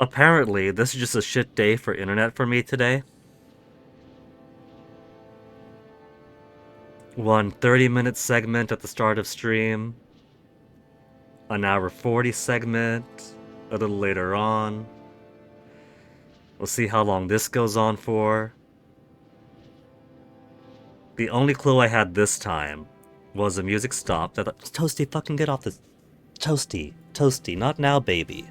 Apparently, this is just a shit day for internet for me today. One 30-minute segment at the start of stream, an hour 40 segment a little later on. We'll see how long this goes on for. The only clue I had this time was the music stopped. I thought, Toasty, fucking get off this. Toasty, Toasty, not now, baby.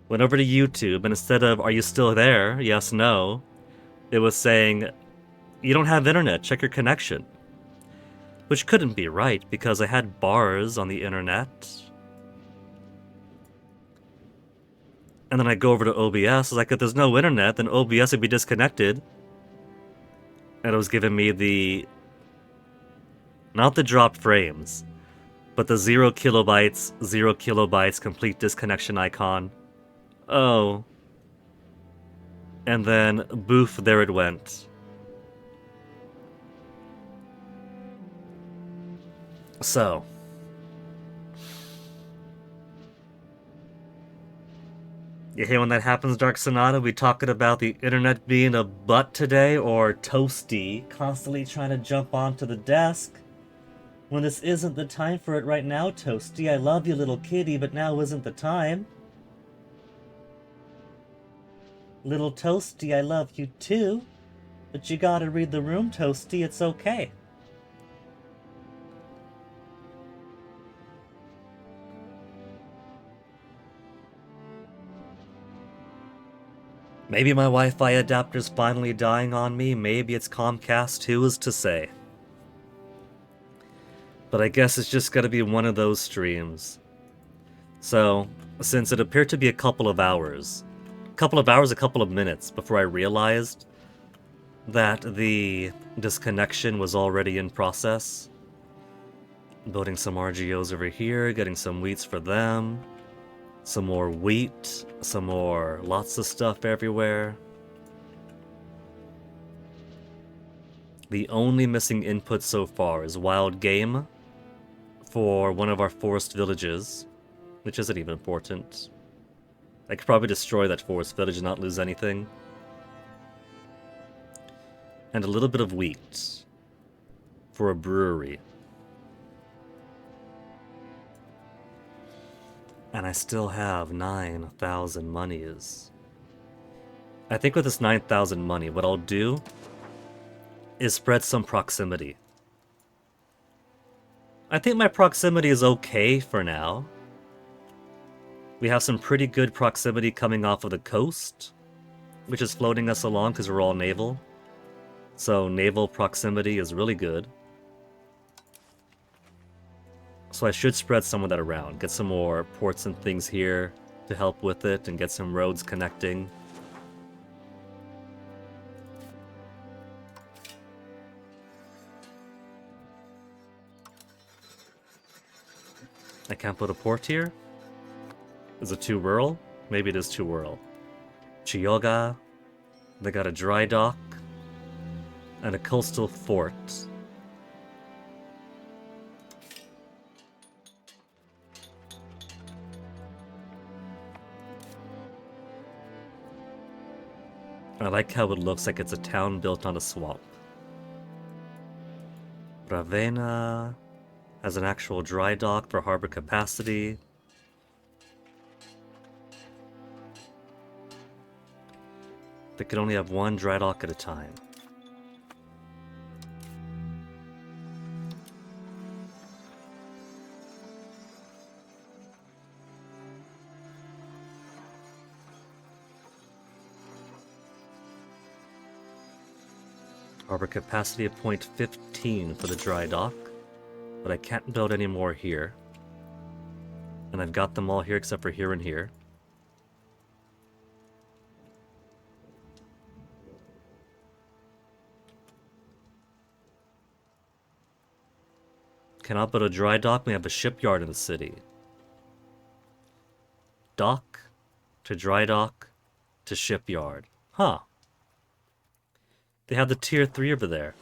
Went over to YouTube, and instead of, are you still there? Yes, no. It was saying, you don't have internet, check your connection. Which couldn't be right, because I had bars on the internet. And then I go over to OBS, I was like, if there's no internet, then OBS would be disconnected. And it was giving me the... not the dropped frames, but the 0 kilobytes, complete disconnection icon. Oh. And then, boof, there it went. So. You hear when that happens, Dark Sonata? We talking about the internet being a butt today, or Toasty constantly trying to jump onto the desk? When this isn't the time for it right now, Toasty. I love you, little kitty, but now isn't the time. Little Toasty, I love you too. But you gotta read the room, Toasty, it's okay. Maybe my Wi-Fi adapter's finally dying on me, maybe it's Comcast, who is to say? But I guess it's just gotta be one of those streams. So, since it appeared to be a couple of a couple of minutes before I realized that the disconnection was already in process. Building some RGOs over here, getting some wheats for them. Some more wheat, some more, lots of stuff everywhere. The only missing input so far is wild game for one of our forest villages, which isn't even important. I could probably destroy that forest village and not lose anything. And a little bit of wheat for a brewery. And I still have 9,000 monies. I think with this 9,000 money, what I'll do is spread some proximity. I think my proximity is okay for now. We have some pretty good proximity coming off of the coast, which is floating us along because we're all naval. So naval proximity is really good. So I should spread some of that around, get some more ports and things here to help with it, and get some roads connecting. I can't put a port here? Is it too rural? Maybe it is too rural. Chiyoga, they got a dry dock, and a coastal fort. I like how it looks like it's a town built on a swamp. Ravenna has an actual dry dock for harbor capacity. They can only have one dry dock at a time. Harbor capacity of 0.15 for the dry dock, but I can't build any more here. And I've got them all here except for here and here. Cannot build a dry dock, we have a shipyard in the city. Dock to dry dock to shipyard. Huh. They have the tier 3 over there.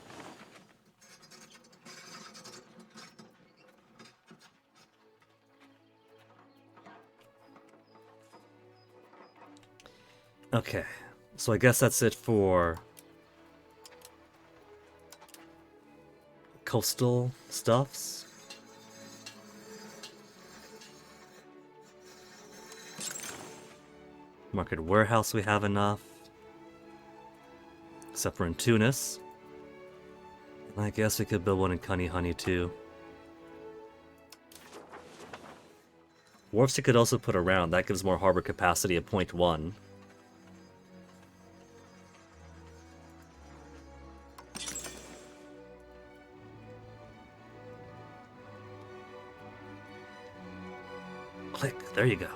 Okay, so I guess that's it for coastal stuffs. Market warehouse, we have enough. Except for in Tunis. And I guess we could build one in Cunny Honey too. Wharfs you could also put around. That gives more harbor capacity at 0.1. Click. There you go.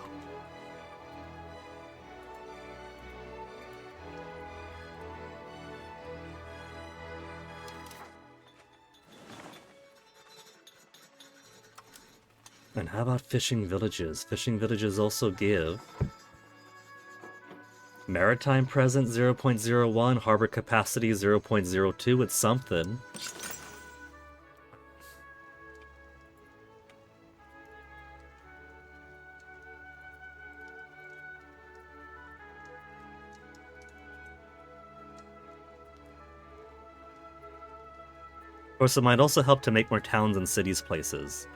And how about fishing villages? Fishing villages also give maritime presence 0.01, harbor capacity 0.02. It's something. Of course, it might also help to make more towns and cities places.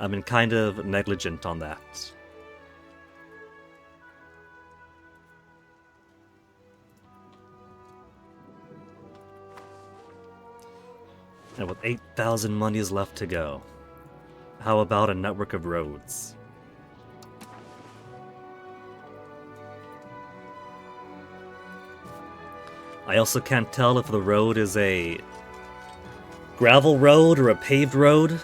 I've been kind of negligent on that. And with 8,000 monies left to go, how about a network of roads? I also can't tell if the road is a gravel road or a paved road.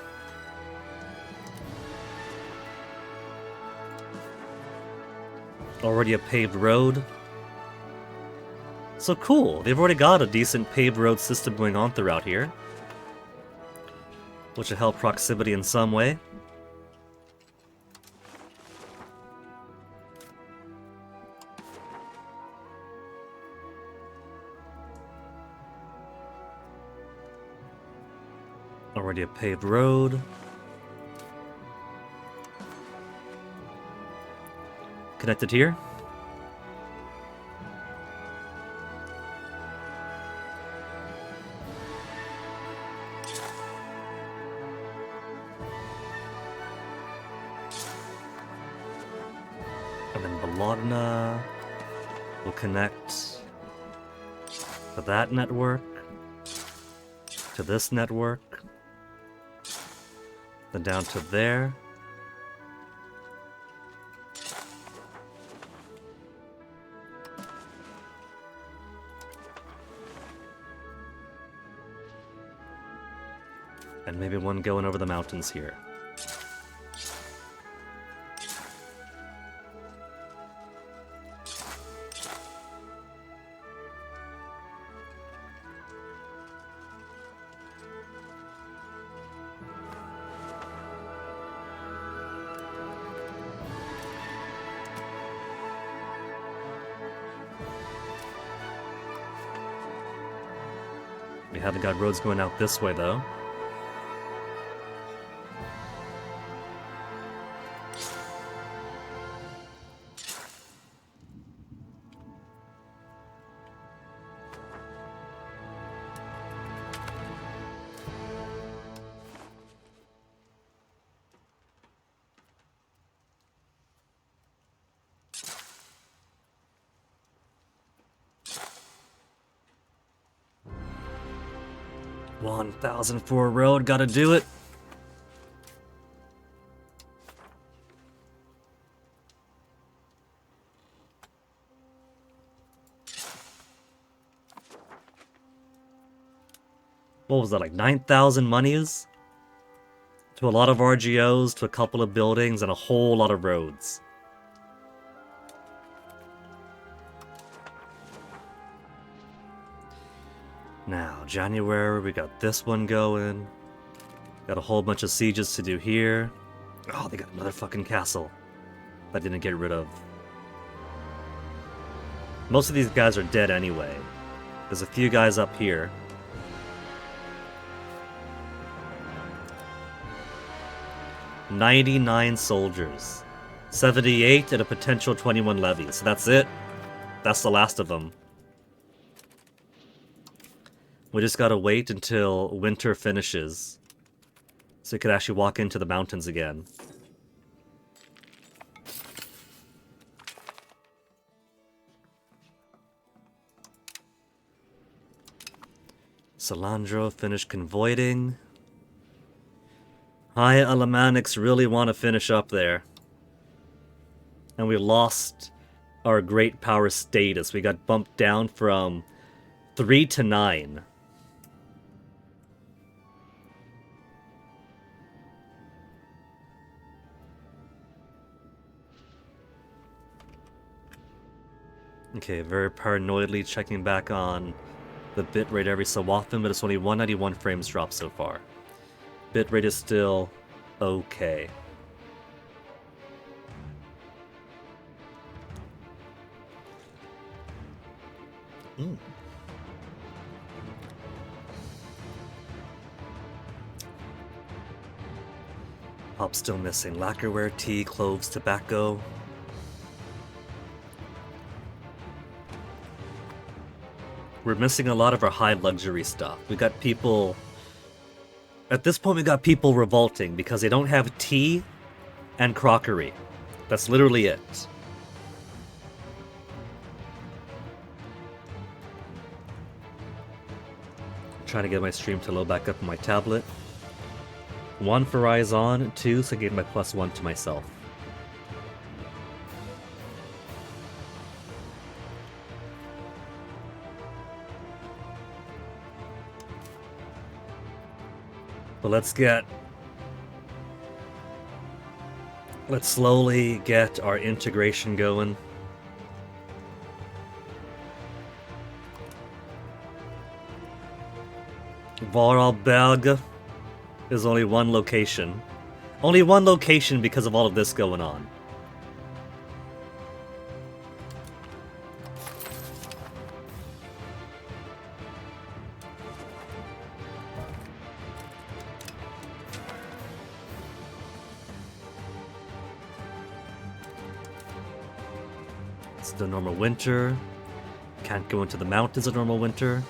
Already a paved road. So cool, they've already got a decent paved road system going on throughout here. Which will help proximity in some way. Already a paved road. Connected here. And then Bologna will connect to that network, to this network, then down to there. And maybe one going over the mountains here. We haven't got roads going out this way, though. $1,004 road, gotta do it. What was that, like 9,000 monies? To a lot of RGOs, to a couple of buildings, and a whole lot of roads. Now, January, we got this one going. Got a whole bunch of sieges to do here. Oh, they got another fucking castle that I didn't get rid of. Most of these guys are dead anyway. There's a few guys up here. $99 soldiers. 78 and a potential 21 levies. So that's it. that's the last of them. We just gotta wait until winter finishes, so we could actually walk into the mountains again. Salandro finished convoiding. High Alamanics really want to finish up there. And we lost our great power status. We got bumped down from 3 to 9. Okay, very paranoidly checking back on the bitrate every so often, but it's only 191 frames drop so far. Bitrate is still okay. Hop still missing. Lacquerware, tea, cloves, tobacco. We're missing a lot of our high luxury stuff. We got people... At this point, we got people revolting because they don't have tea and crockery. That's literally it. I'm trying to get my stream to load back up on my tablet. 1 for eyes on, 2 so I gave my +1 to myself. But let's slowly get our integration going. Vorarlberg is only one location. Only one location because of all of this going on. It's the normal winter. Can't go into the mountains of normal winter.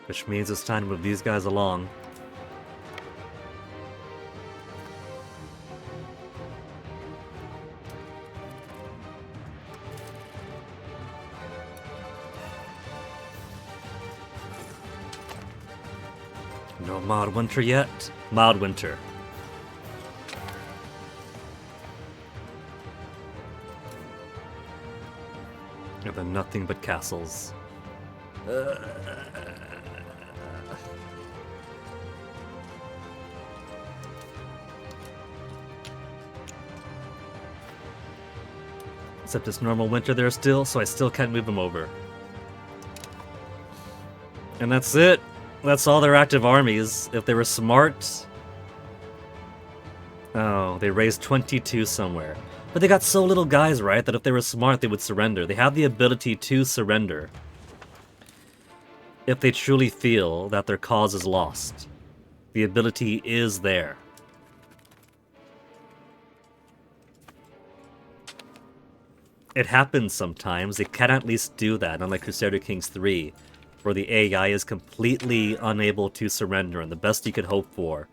Which means it's time to move these guys along. No mild winter yet. Mild winter. And then nothing but castles. Except it's normal winter there still, so I still can't move them over. And that's it. That's all their active armies. If they were smart... Oh, they raised 22 somewhere. But they got so little guys, right, that if they were smart, they would surrender. They have the ability to surrender. If they truly feel that their cause is lost. The ability is there. It happens sometimes. They can at least do that, unlike Crusader Kings 3, where the AI is completely unable to surrender, and the best you could hope for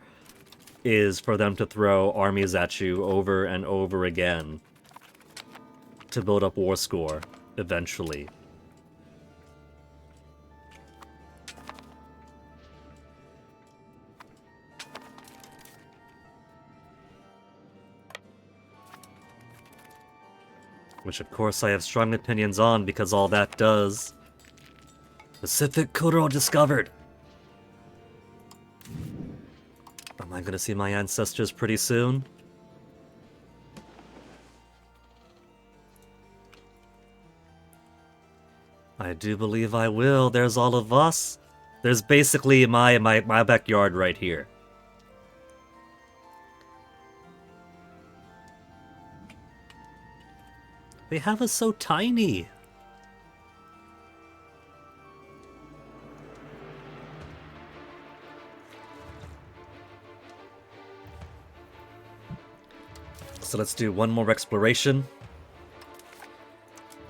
is for them to throw armies at you over and over again to build up war score, eventually. Which, of course, I have strong opinions on, because all that does... Pacific Kuro discovered! Am I gonna see my ancestors pretty soon? I do believe I will. There's all of us. There's basically my backyard right here. They have us so tiny. So let's do one more exploration.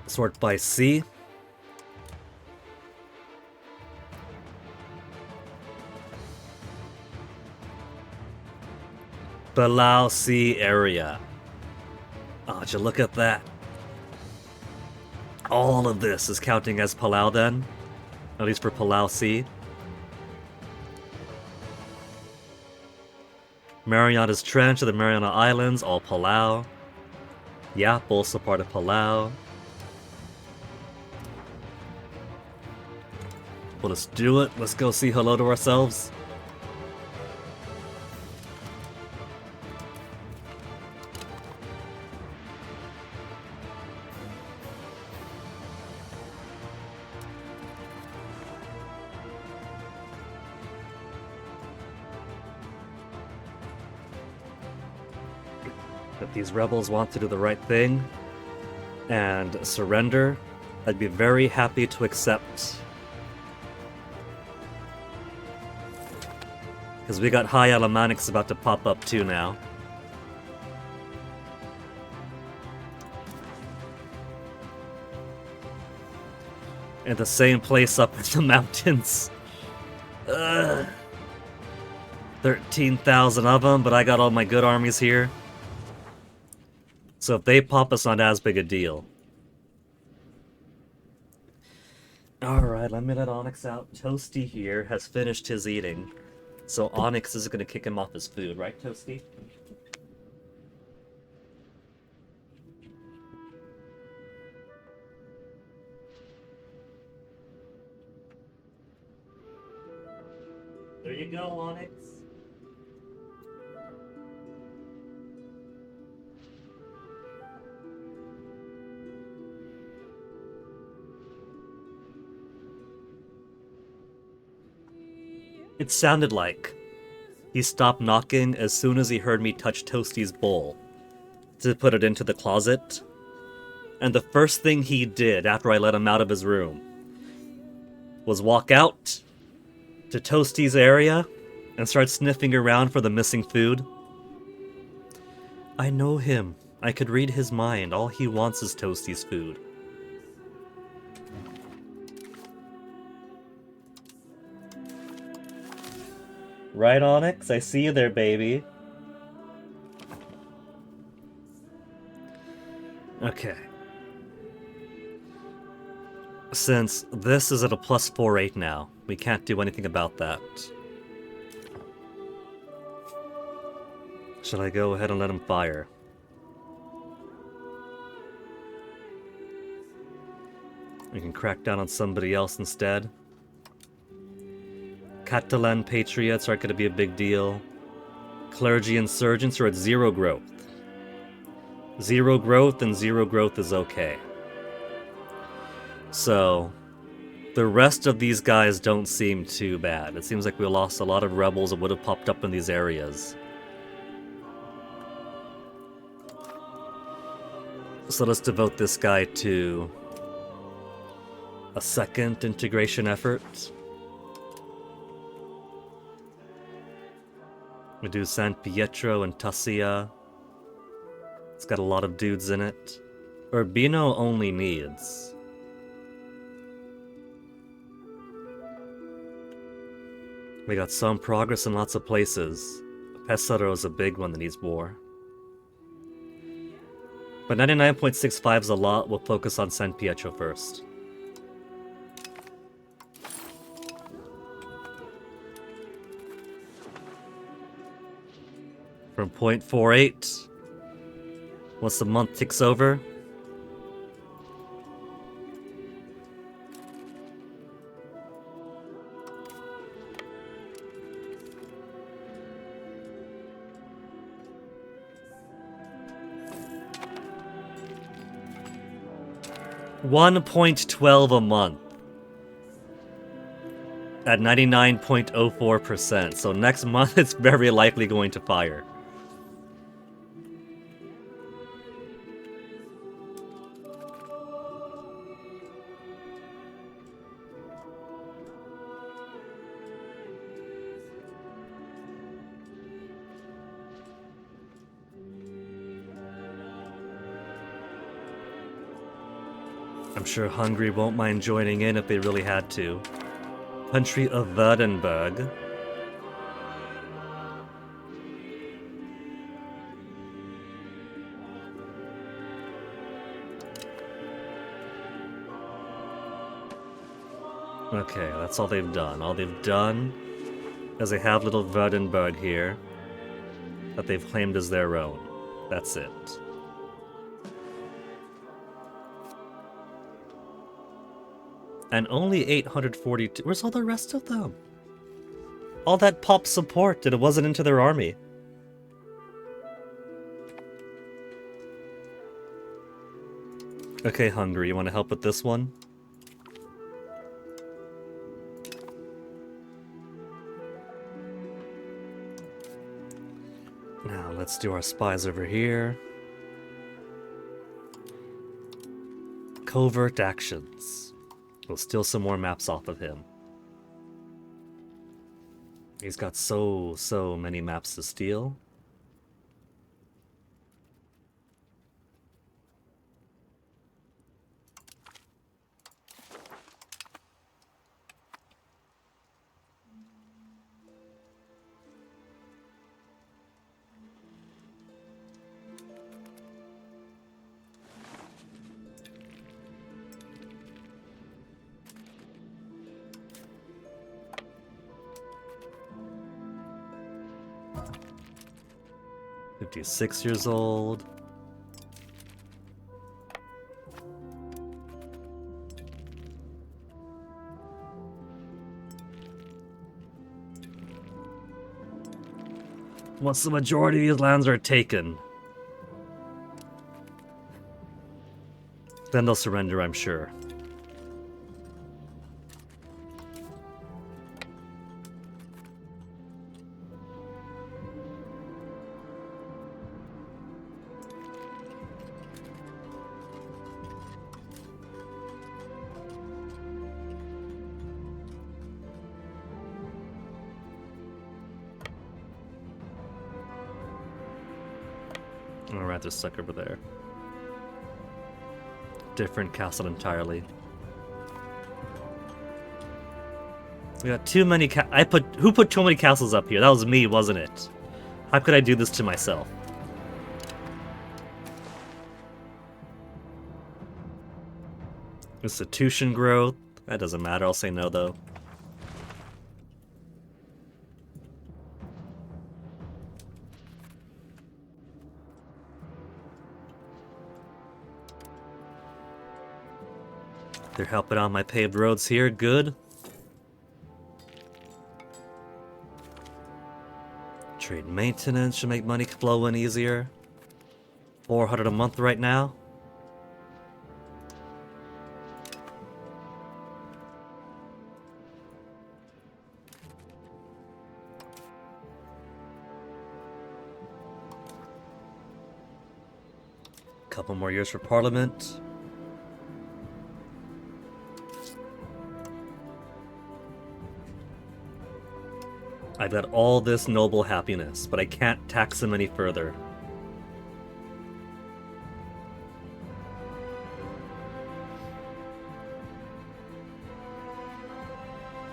Sort by sea. Palau Sea area. Oh, would you look at that? All of this is counting as Palau then? At least for Palau Sea. Mariana's Trench of the Mariana Islands, all Palau. Yap, also part of Palau. Well, let's do it. Let's go say hello to ourselves. If these rebels want to do the right thing and surrender, I'd be very happy to accept. Because we got high Alemannics about to pop up too now. In the same place up in the mountains. 13,000 of them, but I got all my good armies here. So if they pop, it's not as big a deal. Alright, let me let Onyx out. Toasty here has finished his eating. So Onyx is going to kick him off his food, right, Toasty? There you go, Onyx. It sounded like he stopped knocking as soon as he heard me touch Toasty's bowl to put it into the closet. And the first thing he did after I let him out of his room was walk out to Toasty's area and start sniffing around for the missing food. I know him. I could read his mind. All he wants is Toasty's food. Right, Onyx? I see you there, baby. Okay. Since this is at a plus 4-8 now, we can't do anything about that. Should I go ahead and let him fire? We can crack down on somebody else instead. Catalan Patriots aren't going to be a big deal. Clergy insurgents are at 0 growth. 0 growth and 0 growth is okay. So, the rest of these guys don't seem too bad. It seems like we lost a lot of rebels that would have popped up in these areas. So let's devote this guy to a second integration effort. We do San Pietro and Tassia. It's got a lot of dudes in it. Urbino only needs. We got some progress in lots of places. Pesaro is a big one that needs more. But 99.65 is a lot. We'll focus on San Pietro first. From 0.48. Once the month ticks over. $1.12 a month. At 99.04%. So next month it's very likely going to fire. I'm sure Hungary won't mind joining in if they really had to. Country of Württemberg. Okay, that's all they've done. All they've done is they have little Württemberg here that they've claimed as their own. That's it. And only 842. Where's all the rest of them? All that pop support, and it wasn't into their army. Okay, Hungary, you want to help with this one? Now, let's do our spies over here. Covert actions. We'll steal some more maps off of him. He's got so many maps to steal. He's 6 years old. Once the majority of these lands are taken, then they'll surrender, I'm sure. Alright, they're stuck over there. Different castle entirely. We got too many who put too many castles up here? That was me, wasn't it? How could I do this to myself? Institution growth. That doesn't matter, I'll say no though. They're helping on my paved roads here, good. Trade maintenance should make money flow in easier. 400 a month right now. Couple more years for Parliament. I've got all this noble happiness, but I can't tax them any further.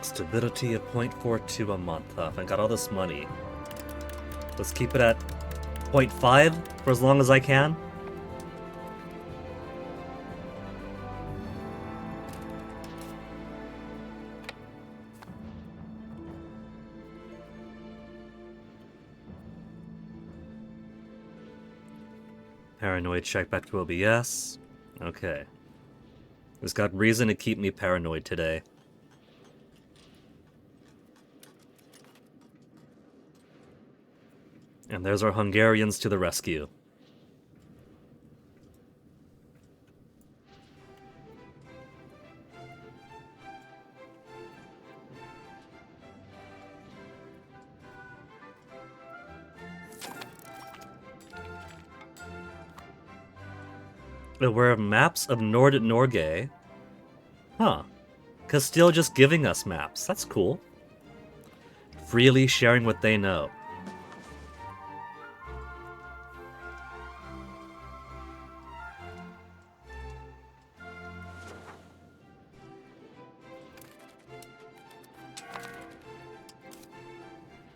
Stability of 0.42 a month. If I got all this money, let's keep it at 0.5 for as long as I can. Paranoid check back to OBS. Okay. It's got reason to keep me paranoid today. And there's our Hungarians to the rescue. There were maps of Norge. Huh. Castile just giving us maps. That's cool. Freely sharing what they know.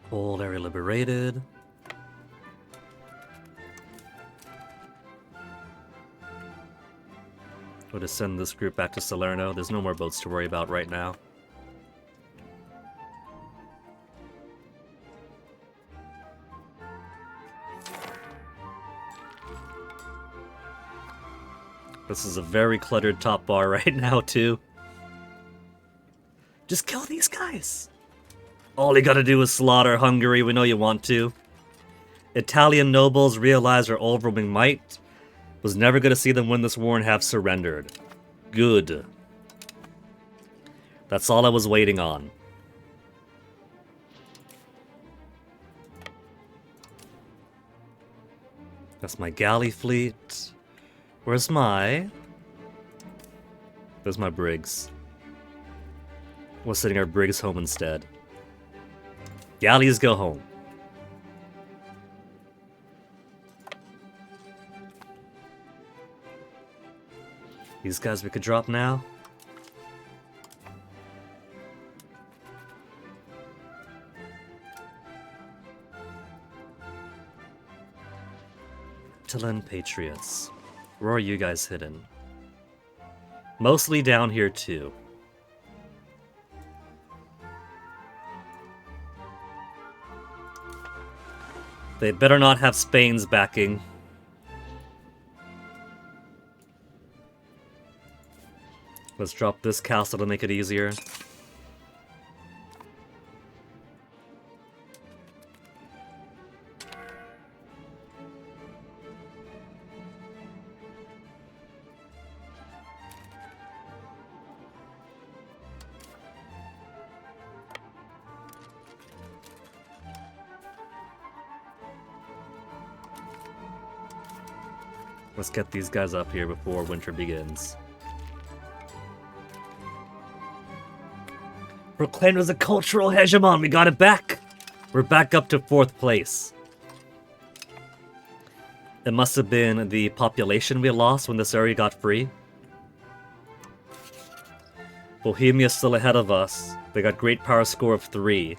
Whole area liberated. We'll just send this group back to Salerno. There's no more boats to worry about right now. This is a very cluttered top bar right now, too. Just kill these guys! All you gotta do is slaughter Hungary, we know you want to. Italian nobles realize our overwhelming might. Was never gonna see them win this war and have surrendered. Good. That's all I was waiting on. That's my galley fleet. Where's my... There's my brigs. We're sending our brigs home instead. Galleys go home. These guys we could drop now. Talon Patriots. Where are you guys hidden? Mostly down here too. They better not have Spain's backing. Let's drop this castle to make it easier. Let's get these guys up here before winter begins. Proclaimed as a cultural hegemon, we got it back! We're back up to 4th place. It must have been the population we lost when this area got free. Bohemia's still ahead of us. They got great power score of 3.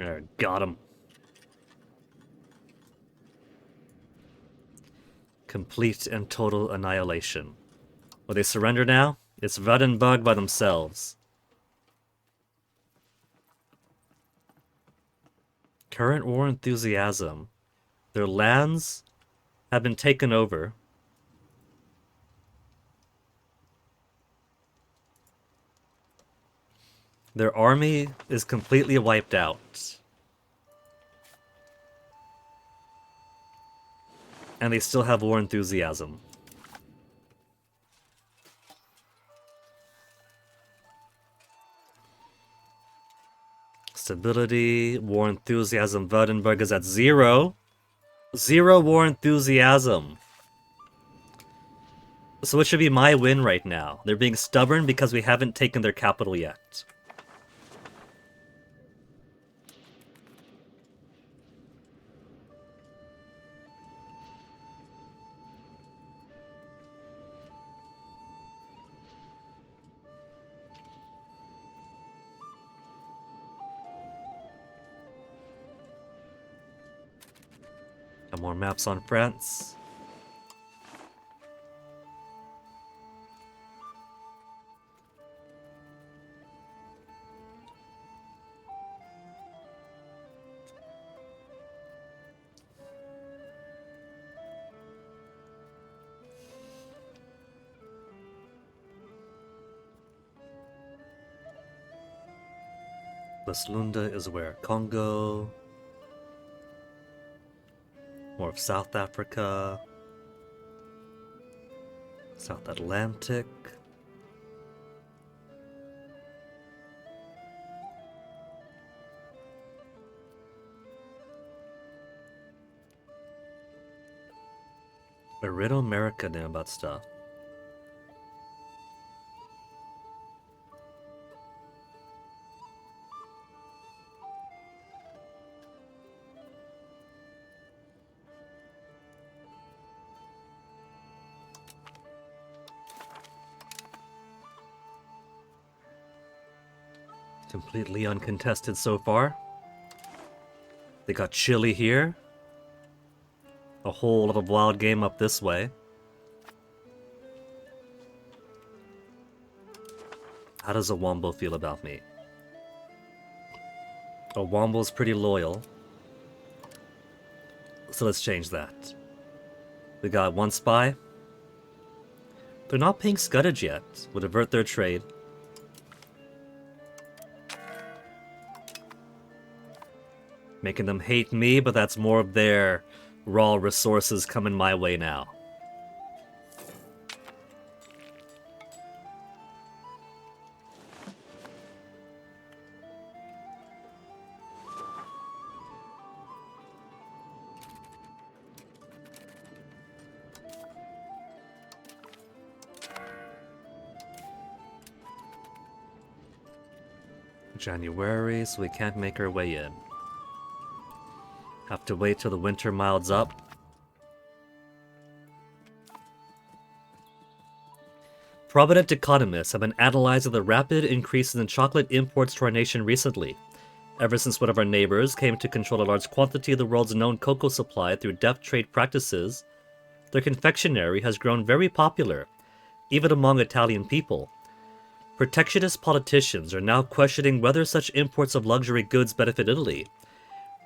Alright, got him. Complete and total annihilation. Will they surrender now? It's Vadenburg by themselves. Current war enthusiasm. Their lands have been taken over. Their army is completely wiped out. And they still have war enthusiasm. Stability, war enthusiasm, Württemberg is at 0. 0 war enthusiasm. So it should be my win right now. They're being stubborn because we haven't taken their capital yet. Got more maps on France. Lunda is where? Congo. More of South Africa. South Atlantic. Irido America knew about stuff. Completely uncontested so far. They got Chile here. A whole lot of wild game up this way. How does a Wombo feel about me? A Wombo's pretty loyal. So let's change that. We got one spy. They're not paying scuddage yet. Would avert their trade. Making them hate me, but that's more of their raw resources coming my way now. January, so we can't make our way in. Have to wait till the winter milds up. Prominent economists have been analyzing the rapid increases in chocolate imports to our nation recently. Ever since one of our neighbors came to control a large quantity of the world's known cocoa supply through deft trade practices, their confectionery has grown very popular, even among Italian people. Protectionist politicians are now questioning whether such imports of luxury goods benefit Italy,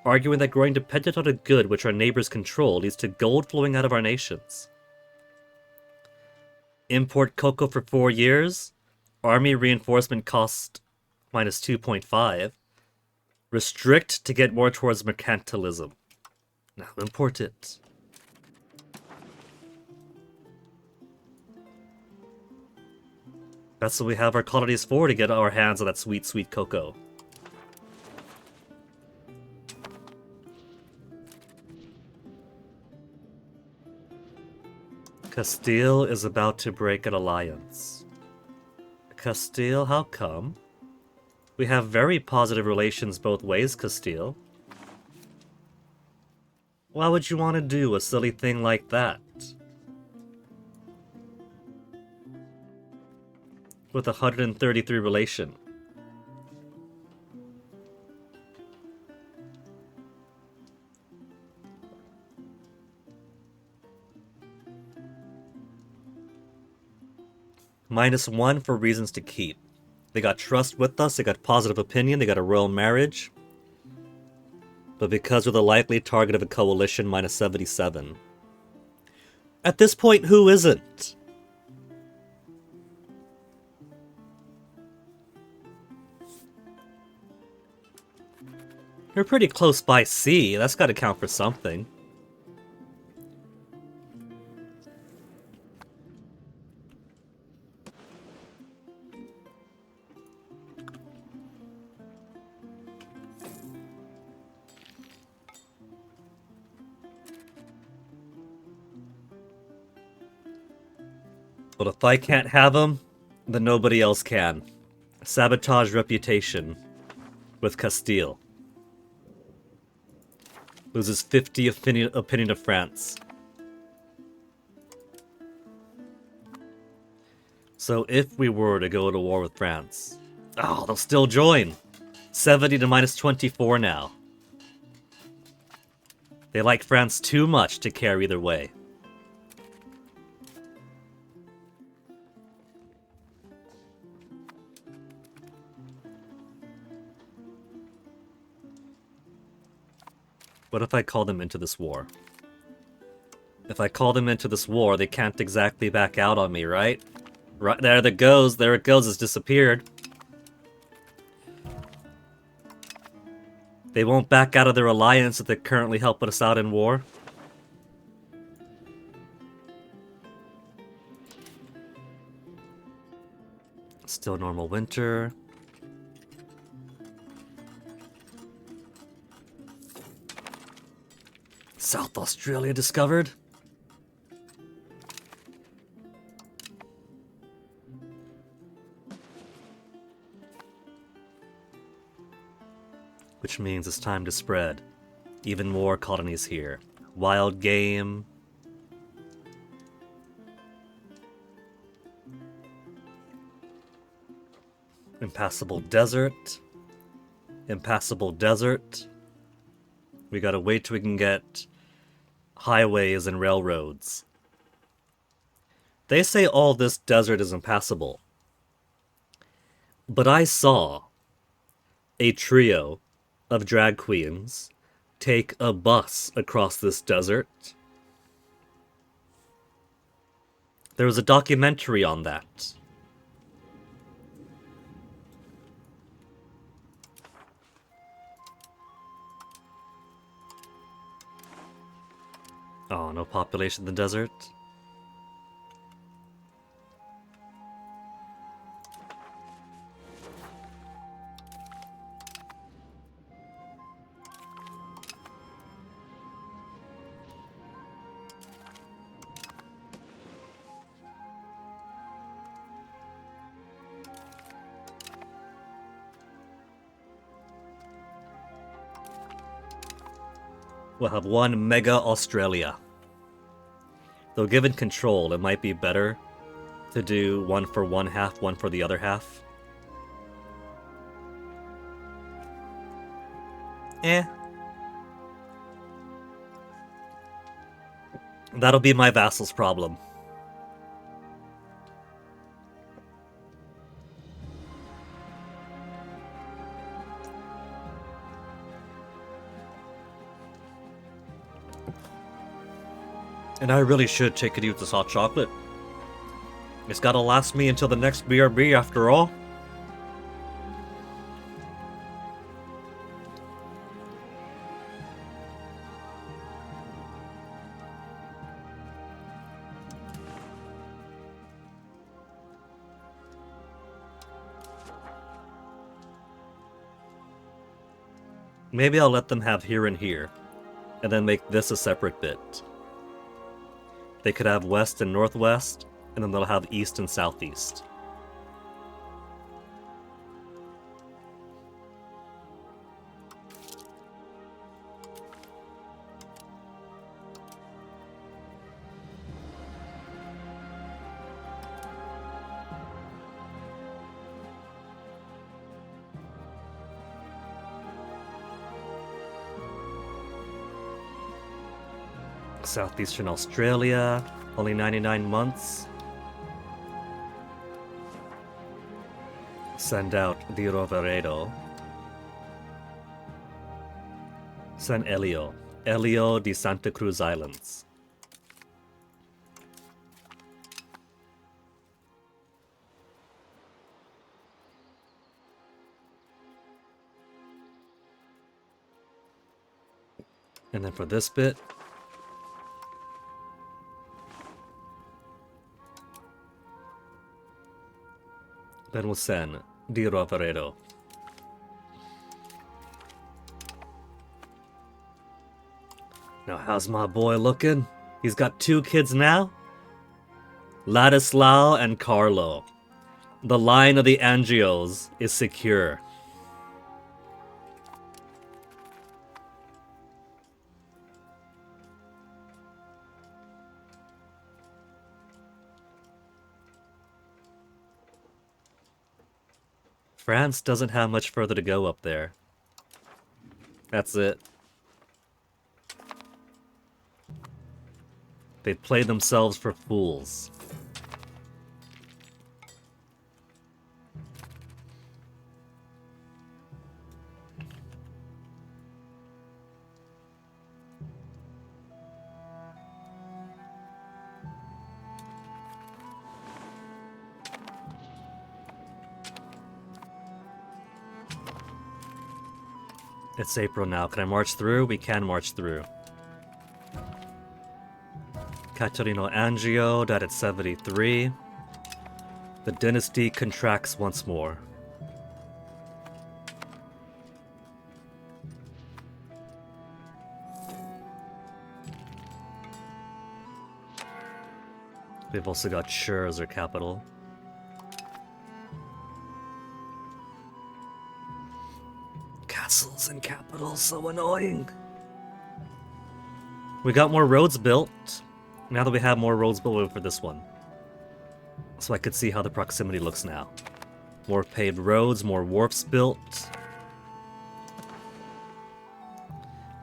arguing that growing dependent on a good which our neighbors control leads to gold flowing out of our nations. Import cocoa for 4 years, army reinforcement cost minus 2.5, restrict to get more towards mercantilism. Now import it. That's what we have our colonies for, to get our hands on that sweet, sweet cocoa. Castile is about to break an alliance. Castile, how come? We have very positive relations both ways, Castile. Why would you want to do a silly thing like that? With 133 relation. -1 for reasons to keep. They got trust with us, they got positive opinion, they got a royal marriage. But because we're the likely target of a coalition, -77. At this point, who isn't? You're pretty close by sea, that's gotta count for something. But if I can't have them, then nobody else can. Sabotage reputation with Castile. Loses 50 opinion of France. So if we were to go to war with France... Oh, they'll still join! 70 to -24 now. They like France too much to care either way. What if I call them into this war? If I call them into this war, they can't exactly back out on me, right? Right there it goes, it's disappeared. They won't back out of their alliance if they're currently helping us out in war. Still normal winter. South Australia discovered. Which means it's time to spread. Even more colonies here. Wild game. Impassable desert. impassable desert. We gotta wait till we can get highways and railroads. They say all this desert is impassable. But I saw a trio of drag queens take a bus across this desert. There was a documentary on that. Oh, no population in the desert? We'll have one Mega Australia. Though given control, it might be better to do one for one half, one for the other half. That'll be my vassal's problem. And I really should take it with this hot chocolate. It's gotta last me until the next BRB after all. Maybe I'll let them have here and here, and then make this a separate bit. They could have west and northwest, and then they'll have east and southeast. Southeastern Australia, only 99 months. Send out Di Roveredo. Send Elio. Elio di Santa Cruz Islands. And then for this bit, then we'll send Di Roveredo. Now, how's my boy looking? He's got 2 kids now? Ladislao and Carlo. The line of the Angios is secure. France doesn't have much further to go up there. That's it. They played themselves for fools. It's April now. Can I march through? We can march through. Caterino Angio died at 73. The dynasty contracts once more. They've also got Shur as their capital. Castles and capitals, so annoying. We got more roads built. Now that we have more roads built, we'll wait for this one. So I could see how the proximity looks now. More paved roads, more wharfs built.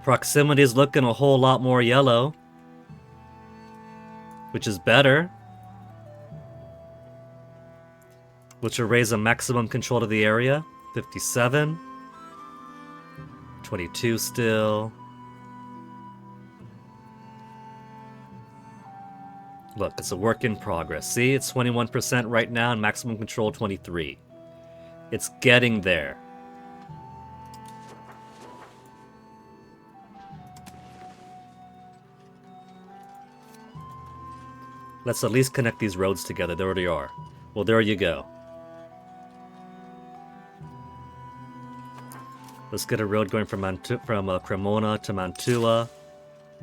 Proximity is looking a whole lot more yellow, which is better. Which will raise a maximum control to the area. 57. 22 still. Look, it's a work in progress. See, it's 21% right now and maximum control 23. It's getting there. Let's at least connect these roads together. There they are. Well, there you go. Let's get a road going from Cremona to Mantua,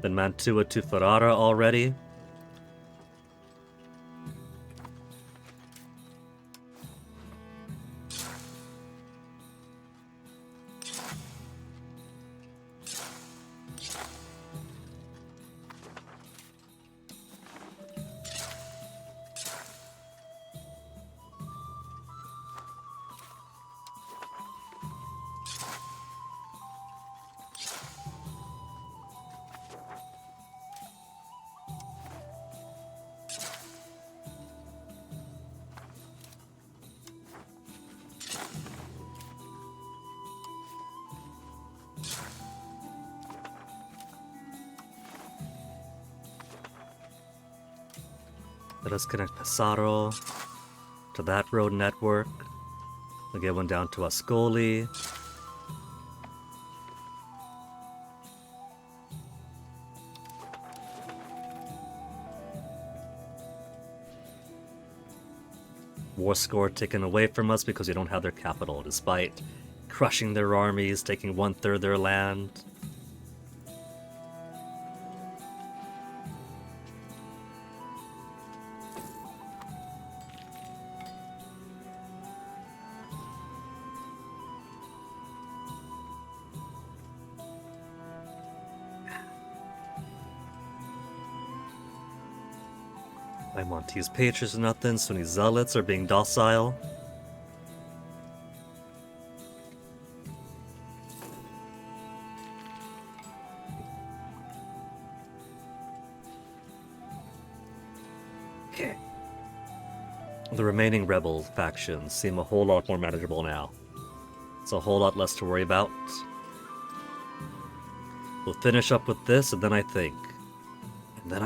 then Mantua to Ferrara already. Let us connect Pesaro to that road network. We'll get one down to Ascoli. War score taken away from us because we don't have their capital, despite crushing their armies, taking 1/3 their land. Monte's patrons are nothing, Sunni zealots are being docile. Okay. The remaining rebel factions seem a whole lot more manageable now. It's a whole lot less to worry about. We'll finish up with this, and then I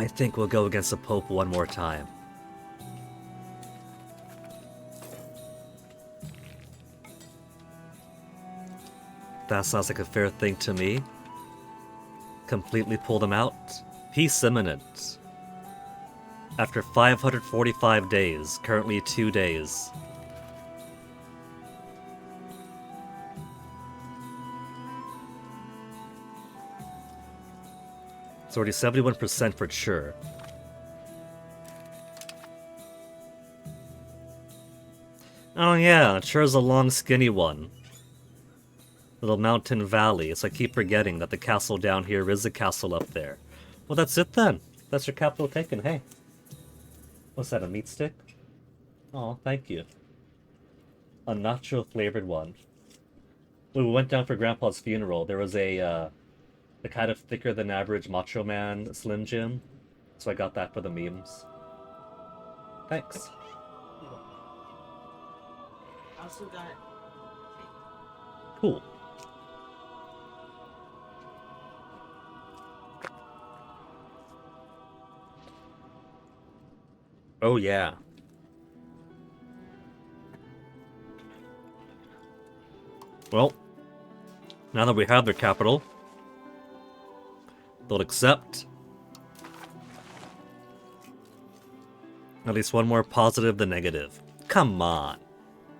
think we'll go against the Pope one more time. That sounds like a fair thing to me. Completely pull them out. Peace imminent. After 545 days, currently 2 days. It's already 71% for sure. Oh yeah, Chur's a long skinny one. Little mountain valley, so I keep forgetting that the castle down here is the castle up there. Well, that's it then. That's your capital taken, hey. What's that, a meat stick? Oh, thank you. A nacho flavored one. When we went down for Grandpa's funeral, there was a kind of thicker than average Macho Man Slim Jim. So I got that for the memes. Thanks. Also got Cool. Oh yeah. Well, now that we have their capital, they'll accept at least one more positive than negative. Come on.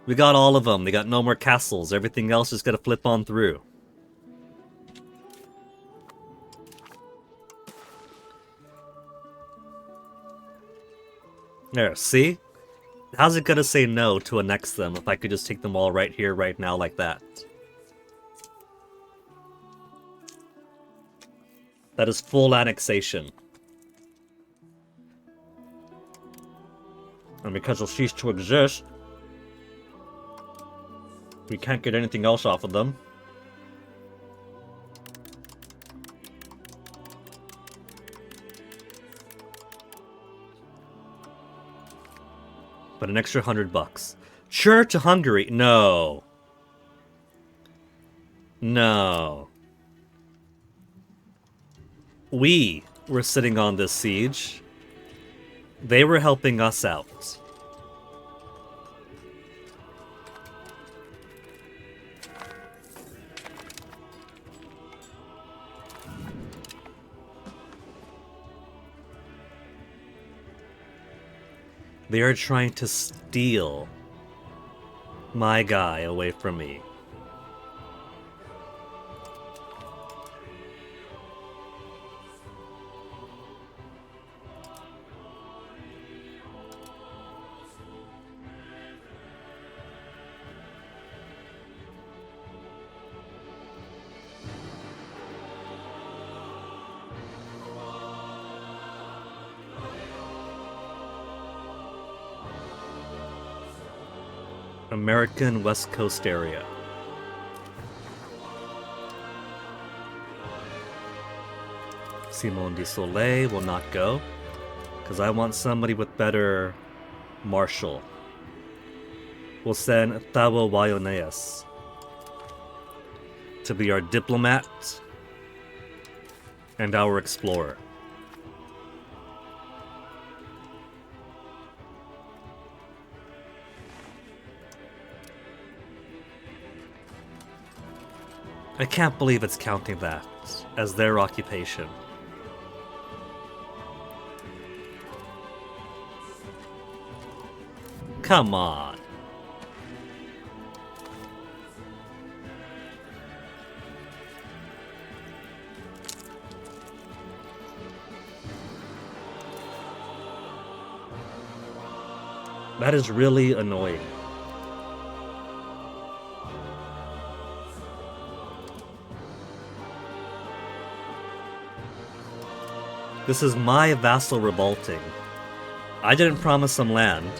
We got all of them. They got no more castles. Everything else is gonna flip on through. There, see? How's it gonna say no to annex them if I could just take them all right here, right now, like that? That is full annexation. And because they'll cease to exist, we can't get anything else off of them. but an extra $100. Sure, to Hungary. No. No. We were sitting on this siege. They were helping us out. They are trying to steal my guy away from me. American West Coast area. Simone de Soleil will not go, because I want somebody with better martial. We'll send Thabo Wayoneas to be our diplomat and our explorer. I can't believe it's counting that as their occupation. Come on. That is really annoying. This is my vassal revolting. I didn't promise them land.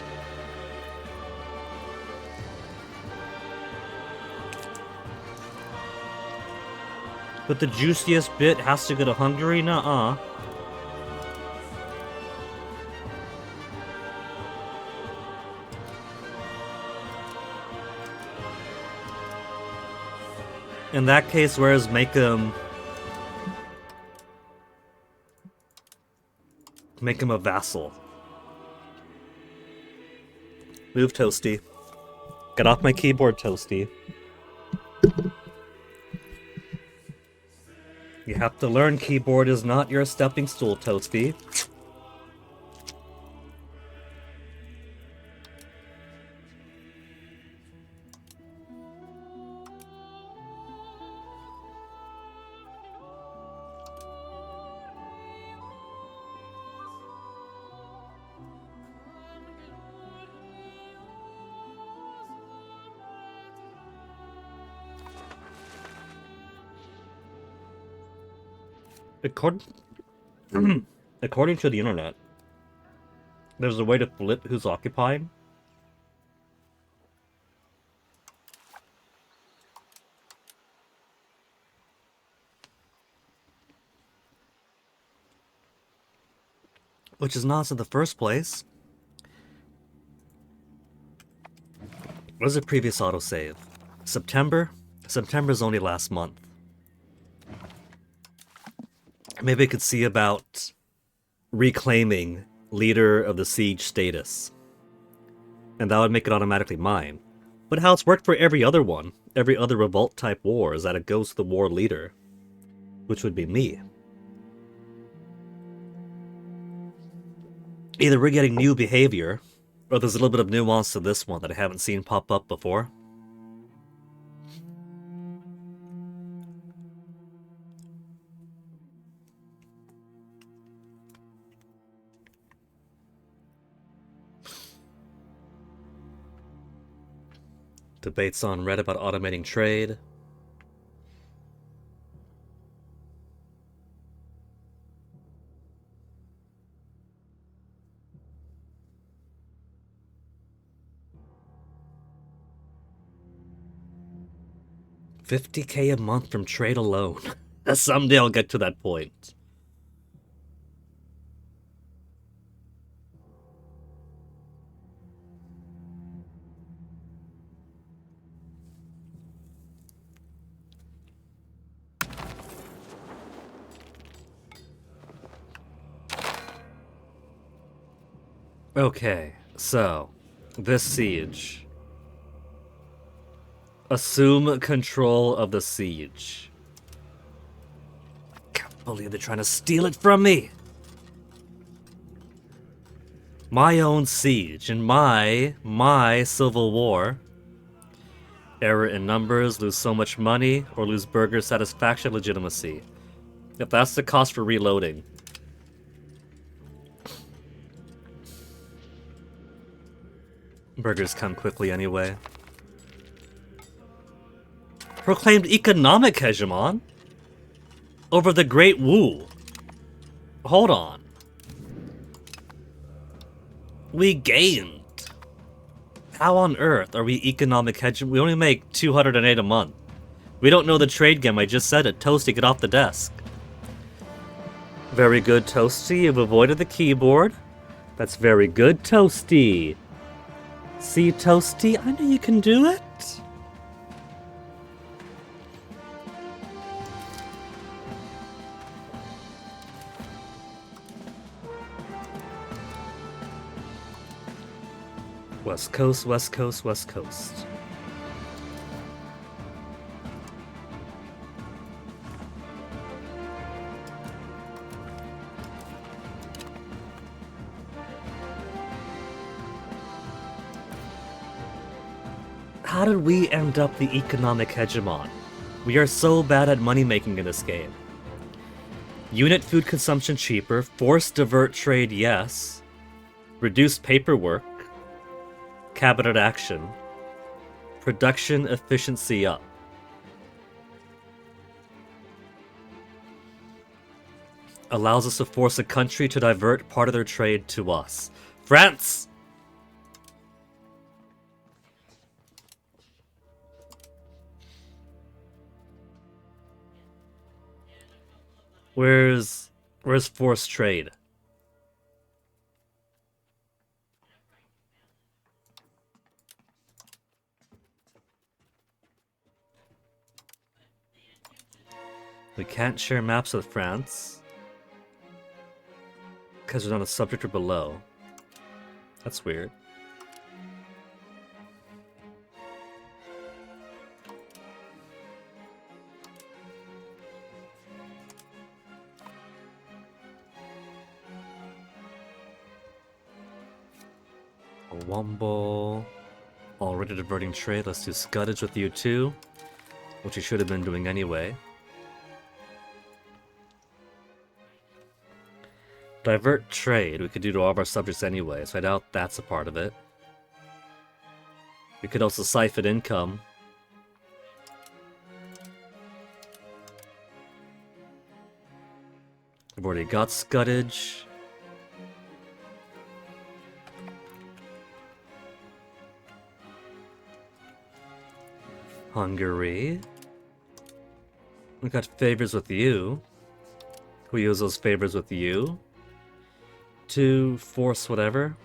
But the juiciest bit has to go to Hungary? Nuh-uh. In that case, whereas make him a vassal. Move, Toasty. Get off my keyboard, Toasty. You have to learn keyboard is not your stepping stool, Toasty. According to the internet, there's a way to flip who's occupied. Which is nonsense in the first place. What was the previous autosave? September? September's only last month. Maybe I could see about reclaiming leader of the siege status. And that would make it automatically mine. But how it's worked for every other one, every other revolt type war, is that it goes to the war leader, which would be me. Either we're getting new behavior, or there's a little bit of nuance to this one that I haven't seen pop up before. Debates on Reddit about automating trade. $50K a month from trade alone. Someday I'll get to that point. Okay, so this siege. Assume control of the siege. Can't believe they're trying to steal it from me. My own siege in my civil war. Error in numbers, lose so much money, or lose burger satisfaction, legitimacy. If that's the cost for reloading. Burgers come quickly anyway. Proclaimed economic hegemon over the Great Wu. Hold on. We gained. How on earth are we economic hegemon? We only make 208 a month. We don't know the trade game, I just said it. Toasty, get off the desk. Very good, Toasty. You've avoided the keyboard. That's very good, Toasty. See, Toasty, I know you can do it. West Coast, West Coast, West Coast. How did we end up the economic hegemon? We are so bad at money making in this game. Unit food consumption cheaper, forced divert trade yes, reduced paperwork, cabinet action, production efficiency up. Allows us to force a country to divert part of their trade to us. France! Where's forced trade? We can't share maps with France. Because there's not a subject or below. That's weird. A Wumble. Already diverting trade. Let's do Scuddage with you too. Which you should have been doing anyway. Divert trade we could do to all of our subjects anyway, so I doubt that's a part of it. We could also siphon income. I've already got Scuddage. Hungary. We got favors with you. We use those favors with you to force whatever.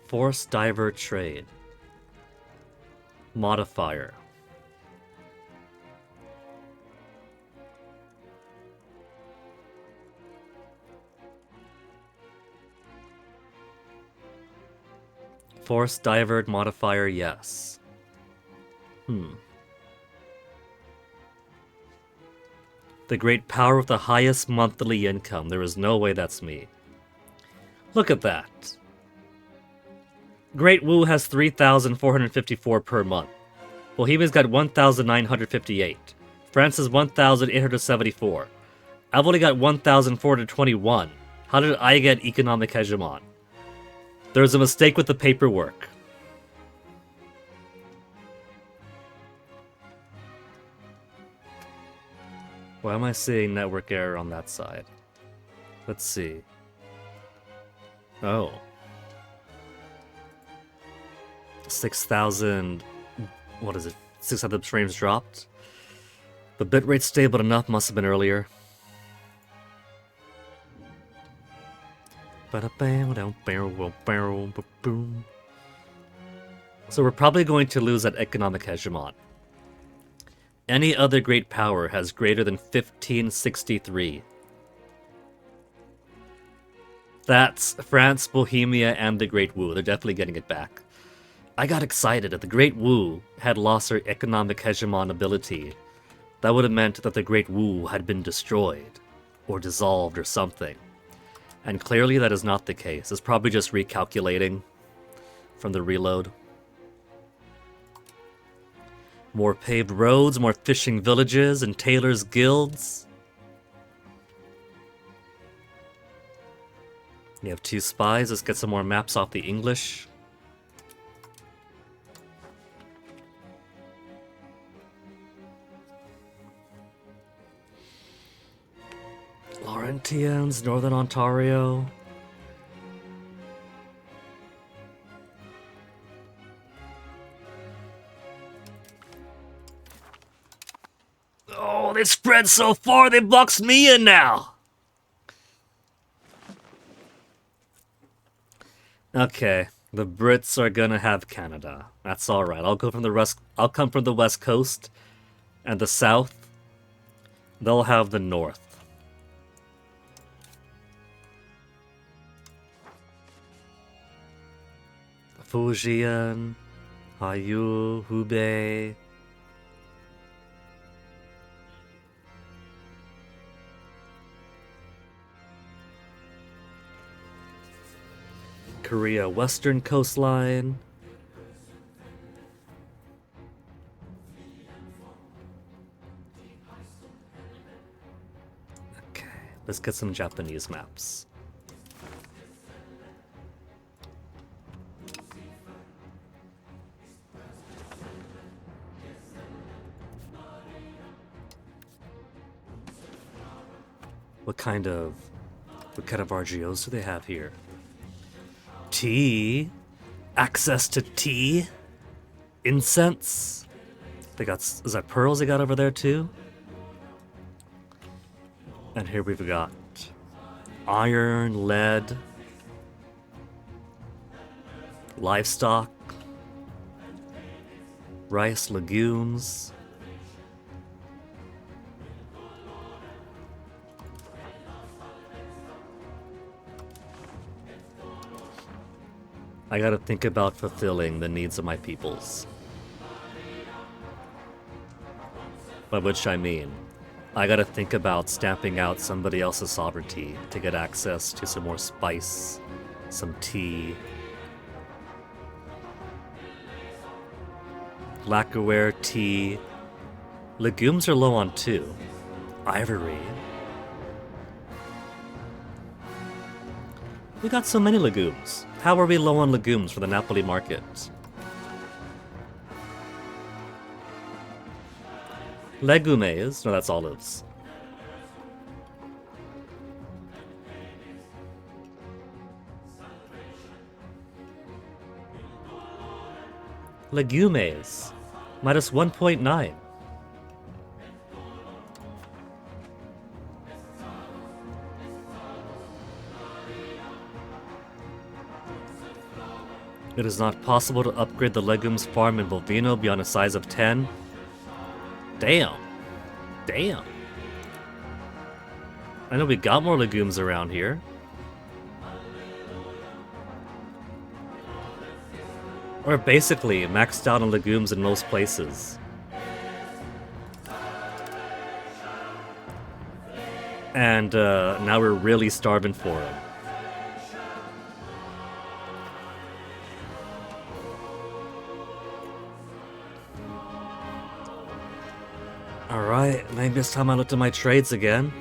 Force divert trade. Modifier. Force divert modifier, yes. The great power with the highest monthly income. There is no way that's me. Look at that. Great Wu has 3,454 per month. Bohemia's got 1,958. France is 1,874. I've only got 1,421. How did I get economic hegemon? There's a mistake with the paperwork. Why am I seeing network error on that side? Let's see. Oh. 6,000... What is it? 600 frames dropped? The bitrate's stable enough, must have been earlier. So we're probably going to lose that economic hegemon. Any other great power has greater than 1563. That's France, Bohemia, and the Great Wu. They're definitely getting it back. I got excited if the Great Wu had lost their economic hegemon ability. That would have meant that the Great Wu had been destroyed, or dissolved, or something. And clearly that is not the case. It's probably just recalculating from the reload. More paved roads, more fishing villages, and tailors' guilds. You have 2 spies. Let's get some more maps off the English. Laurentians, Northern Ontario. Oh, they spread so far, they boxed me in now. Okay, the Brits are gonna have Canada. That's all right. I'll come from the West Coast, and the South. They'll have the North. Fujian, Hayu, Hubei. Korea Western Coastline. Okay, let's get some Japanese maps. What kind of RGOs do they have here? Tea? Access to tea? Incense? They got, is that pearls they got over there too? And here we've got iron, lead, livestock, rice, legumes. I gotta think about fulfilling the needs of my peoples. By which I mean, I gotta think about stamping out somebody else's sovereignty to get access to some more spice, some tea, lacquerware, tea. Legumes are low on too. Ivory. We got so many legumes. How are we low on legumes for the Napoli market? Legumes. No, that's olives. Legumes. Minus 1.9. It is not possible to upgrade the legumes farm in Bovino beyond a size of 10. Damn. Damn. I know we got more legumes around here. We're basically maxed out on legumes in most places. And now we're really starving for them. Alright, maybe it's time I looked at my trades again.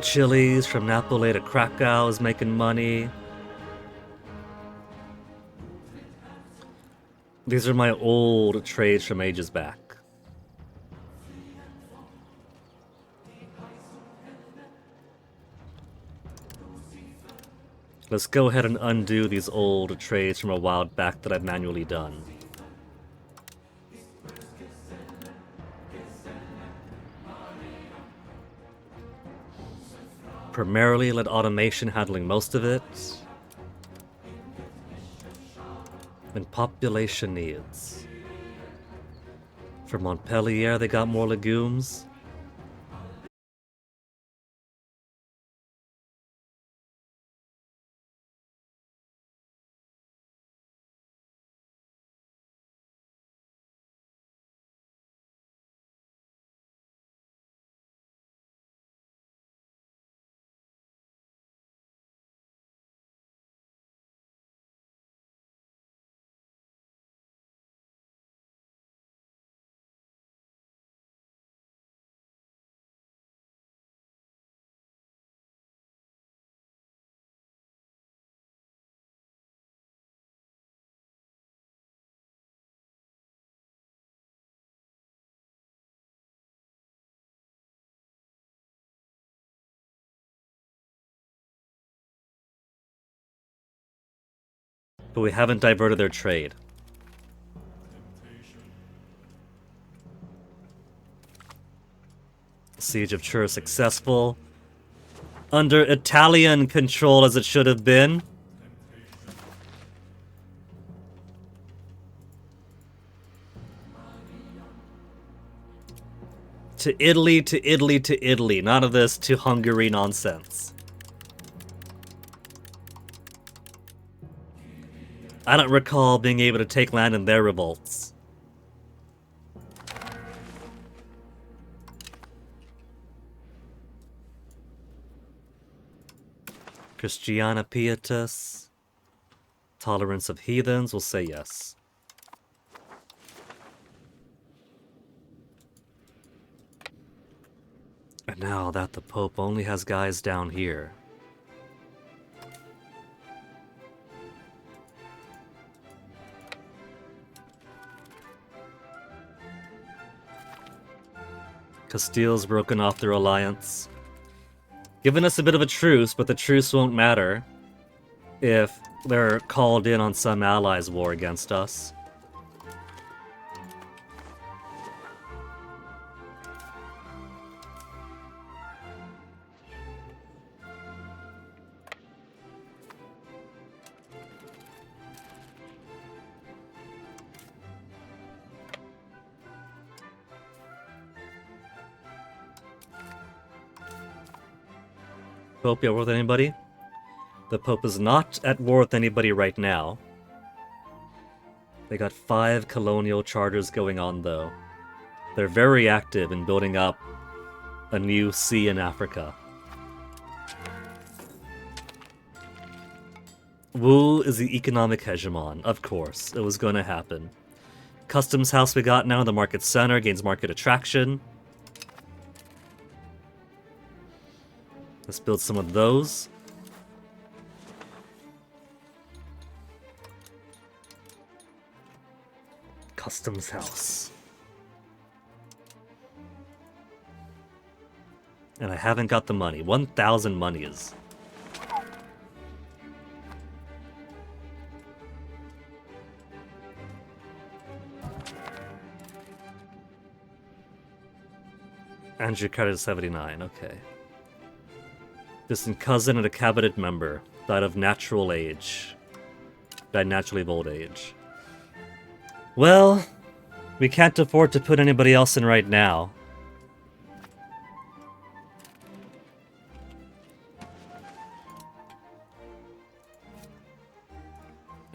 Chili's from Napoli to Krakow is making money. These are my old trades from ages back. Let's go ahead and undo these old trades from a while back that I've manually done. Primarily let automation handling most of it. And population needs. For Montpellier, they got more legumes. But we haven't diverted their trade. Siege of Chur successful. Under Italian control as it should have been. To Italy, to Italy, to Italy. None of this to Hungary nonsense. I don't recall being able to take land in their revolts. Christiana Pietas. Tolerance of heathens, we'll say yes. And now that the Pope only has guys down here. Castile's broken off their alliance. Giving us a bit of a truce, but the truce won't matter if they're called in on some allies' war against us. Pope at war with anybody? The Pope is not at war with anybody right now. They got 5 colonial charters going on, though. They're very active in building up a new sea in Africa. Wu is the economic hegemon, of course. It was going to happen. Customs house we got now in the market center gains market attraction. Let's build some of those. Customs house. And I haven't got the money. 1,000 monies. Angio credit is 79, okay. Distant cousin and a cabinet member died of natural age. Died naturally of old age. Well, we can't afford to put anybody else in right now.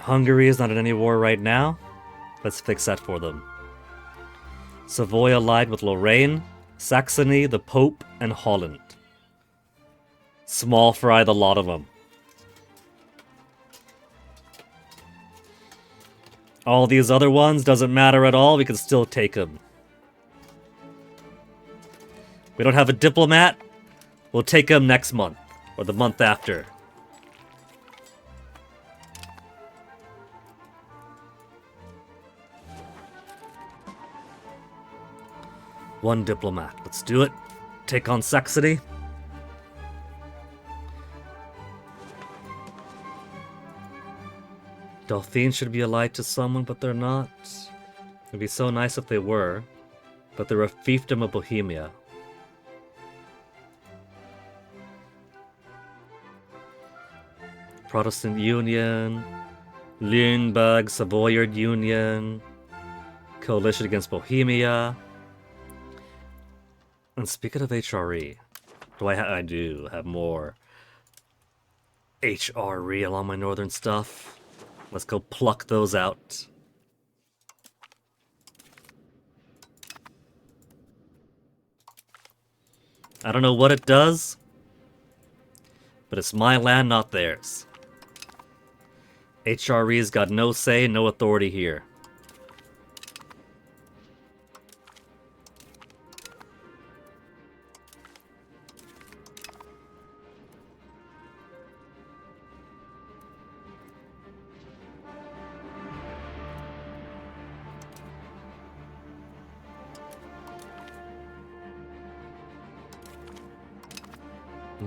Hungary is not in any war right now. Let's fix that for them. Savoy allied with Lorraine, Saxony, the Pope, and Holland. Small fry the lot of them. All these other ones doesn't matter at all, we can still take them. We don't have a diplomat, we'll take them next month, or the month after. One diplomat, let's do it. Take on Saxony. Dauphine should be allied to someone, but they're not. It'd be so nice if they were, but they're a fiefdom of Bohemia. Protestant Union, Lüneburg, Savoyard Union, coalition against Bohemia. And speaking of HRE, I do have more HRE along my northern stuff. Let's go pluck those out. I don't know what it does, but it's my land, not theirs. HRE's got no say, no authority here.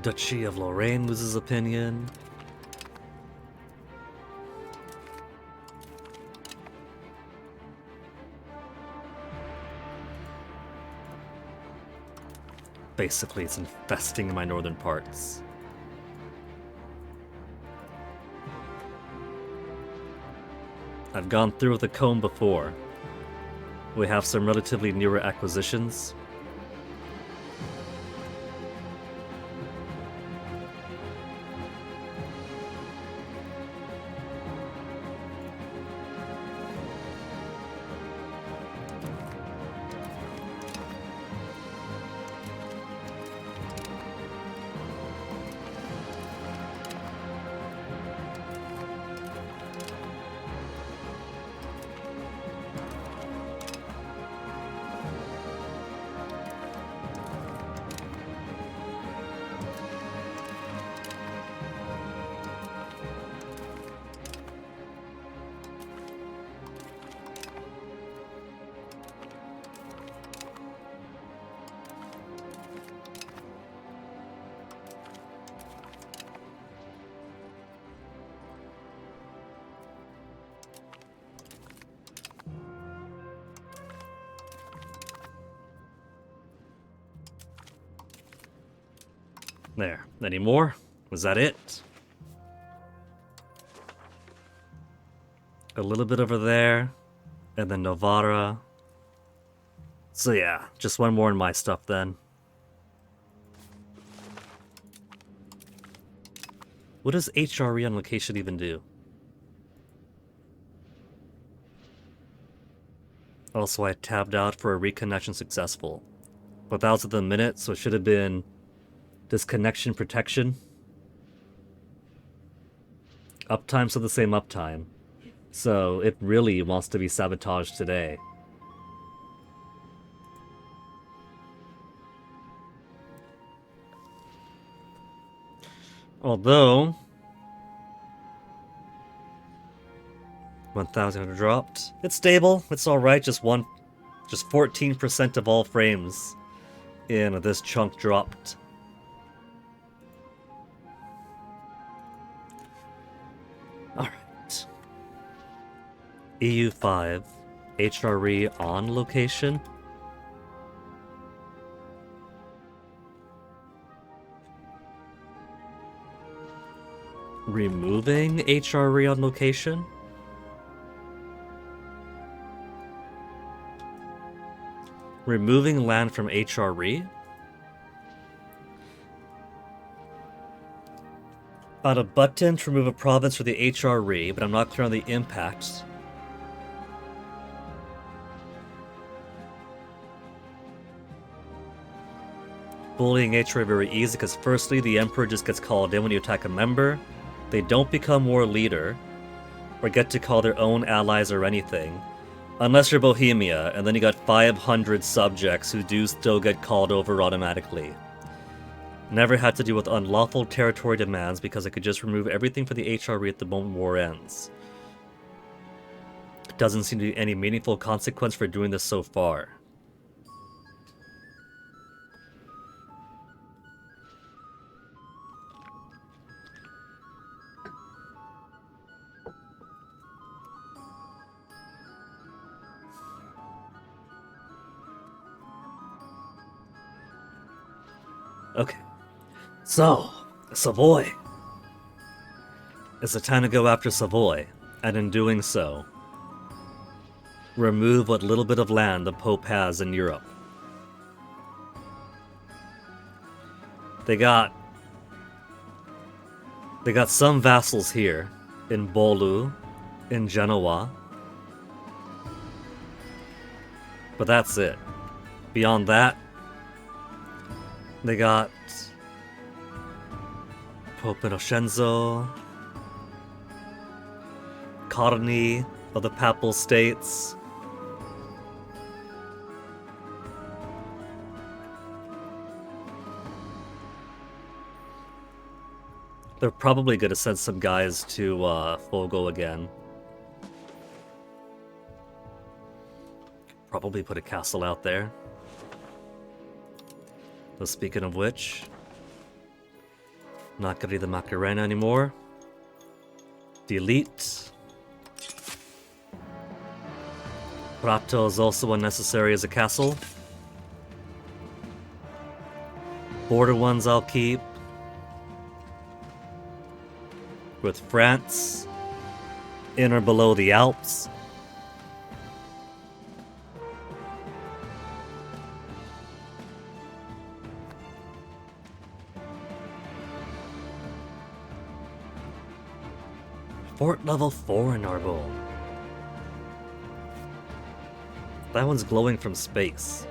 Duchy of Lorraine loses opinion. Basically, it's infesting my northern parts. I've gone through with the comb before. We have some relatively newer acquisitions. There. Any more? Was that it? A little bit over there. And then Novara. So yeah, just one more in my stuff then. What does HRE on location even do? Also, I tabbed out for a reconnection successful. But that was at the minute, so it should have been disconnection protection. Uptime's still the same uptime. So it really wants to be sabotaged today. Although 1,000 dropped. It's stable. It's alright. Just 14% of all frames in this chunk dropped. Alright. EU5. HRE on location. Removing HRE on location. Removing land from HRE. Found a button to remove a province for the HRE, but I'm not clear on the impact. Bullying HRE very easy because firstly, the Emperor just gets called in when you attack a member. They don't become war leader, or get to call their own allies or anything. Unless you're Bohemia, and then you got 500 subjects who do still get called over automatically. Never had to deal with unlawful territory demands because I could just remove everything for the HRE at the moment war ends. Doesn't seem to be any meaningful consequence for doing this so far. Okay, so, Savoy. It's the time to go after Savoy. and in doing so, remove what little bit of land the Pope has in Europe. They got some vassals here, in Bolu, in Genoa, but that's it. Beyond that, they got Pope Innocenzo, Carni of the Papal States, they're probably going to send some guys to Fogo again. Probably put a castle out there. But speaking of which, not gonna be the Macarena anymore. Delete. Prato is also unnecessary as a castle. Border ones I'll keep. With France, in or below the Alps. Fort level 4 in Narbonne. That one's glowing from space.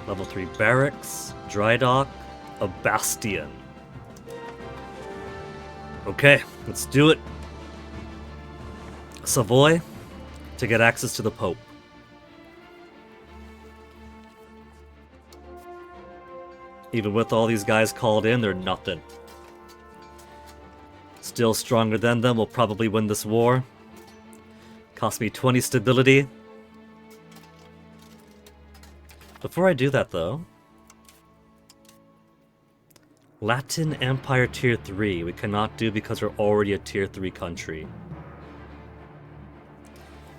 Level 3 barracks, dry dock, a bastion. Okay, let's do it. Savoy to get access to the Pope. Even with all these guys called in, they're nothing. Still stronger than them, will probably win this war. Cost me 20 stability. Before I do that though, Latin Empire Tier 3 we cannot do because we're already a Tier 3 country.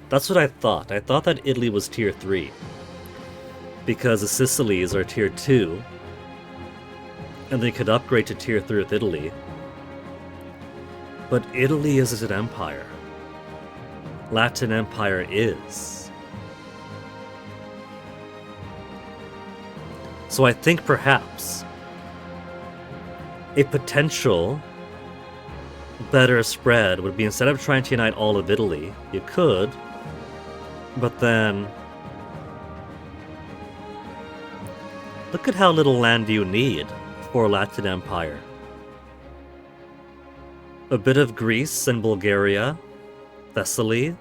That's what I thought. I thought that Italy was Tier 3. Because the Sicilies are Tier 2. And they could upgrade to Tier 3 with Italy. But Italy isn't an empire. Latin Empire is. So I think perhaps a potential better spread would be, instead of trying to unite all of Italy, you could, but then look at how little land you need for Latin Empire. A bit of Greece and Bulgaria, Thessaly.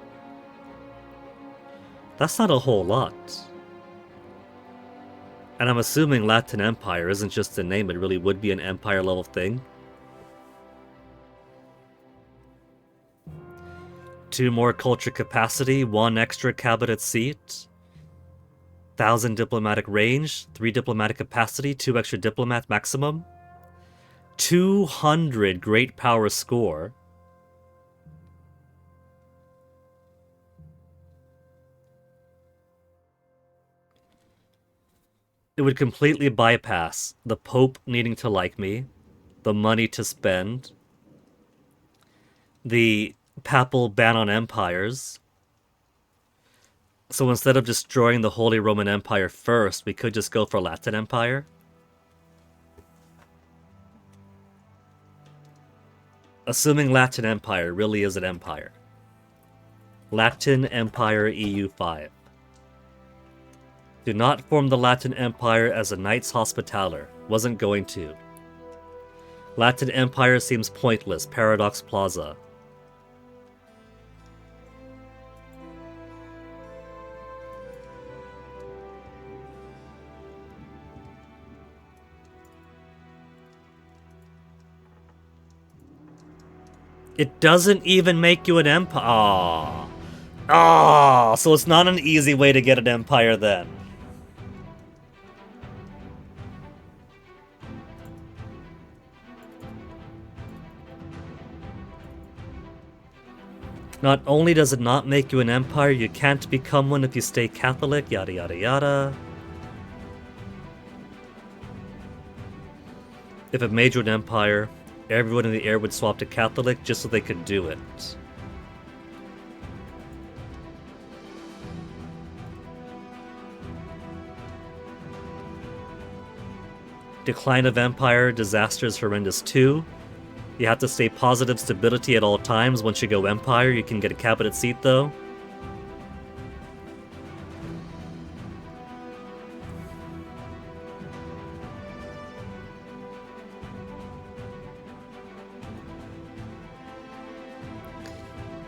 That's not a whole lot. And I'm assuming Latin Empire isn't just a name, it really would be an empire level thing. 2 more culture capacity, 1 extra cabinet seat, 1,000 diplomatic range, 3 diplomatic capacity, 2 extra diplomat maximum. 200 great power score. It would completely bypass the Pope needing to like me, the money to spend, the papal ban on empires. So instead of destroying the Holy Roman Empire first, we could just go for Latin Empire. Assuming Latin Empire really is an empire. Latin Empire EU5. Do not form the Latin Empire as a Knights Hospitaller. Wasn't going to. Latin Empire seems pointless. Paradox Plaza. It doesn't even make you an empire. Aww. Aww, so it's not an easy way to get an empire then. Not only does it not make you an empire, you can't become one if you stay Catholic, yada yada yada. If it made you an empire, everyone in the air would swap to Catholic just so they could do it. Decline of Empire, Disasters Horrendous 2. You have to stay positive stability at all times. Once you go Empire, you can get a cabinet seat though.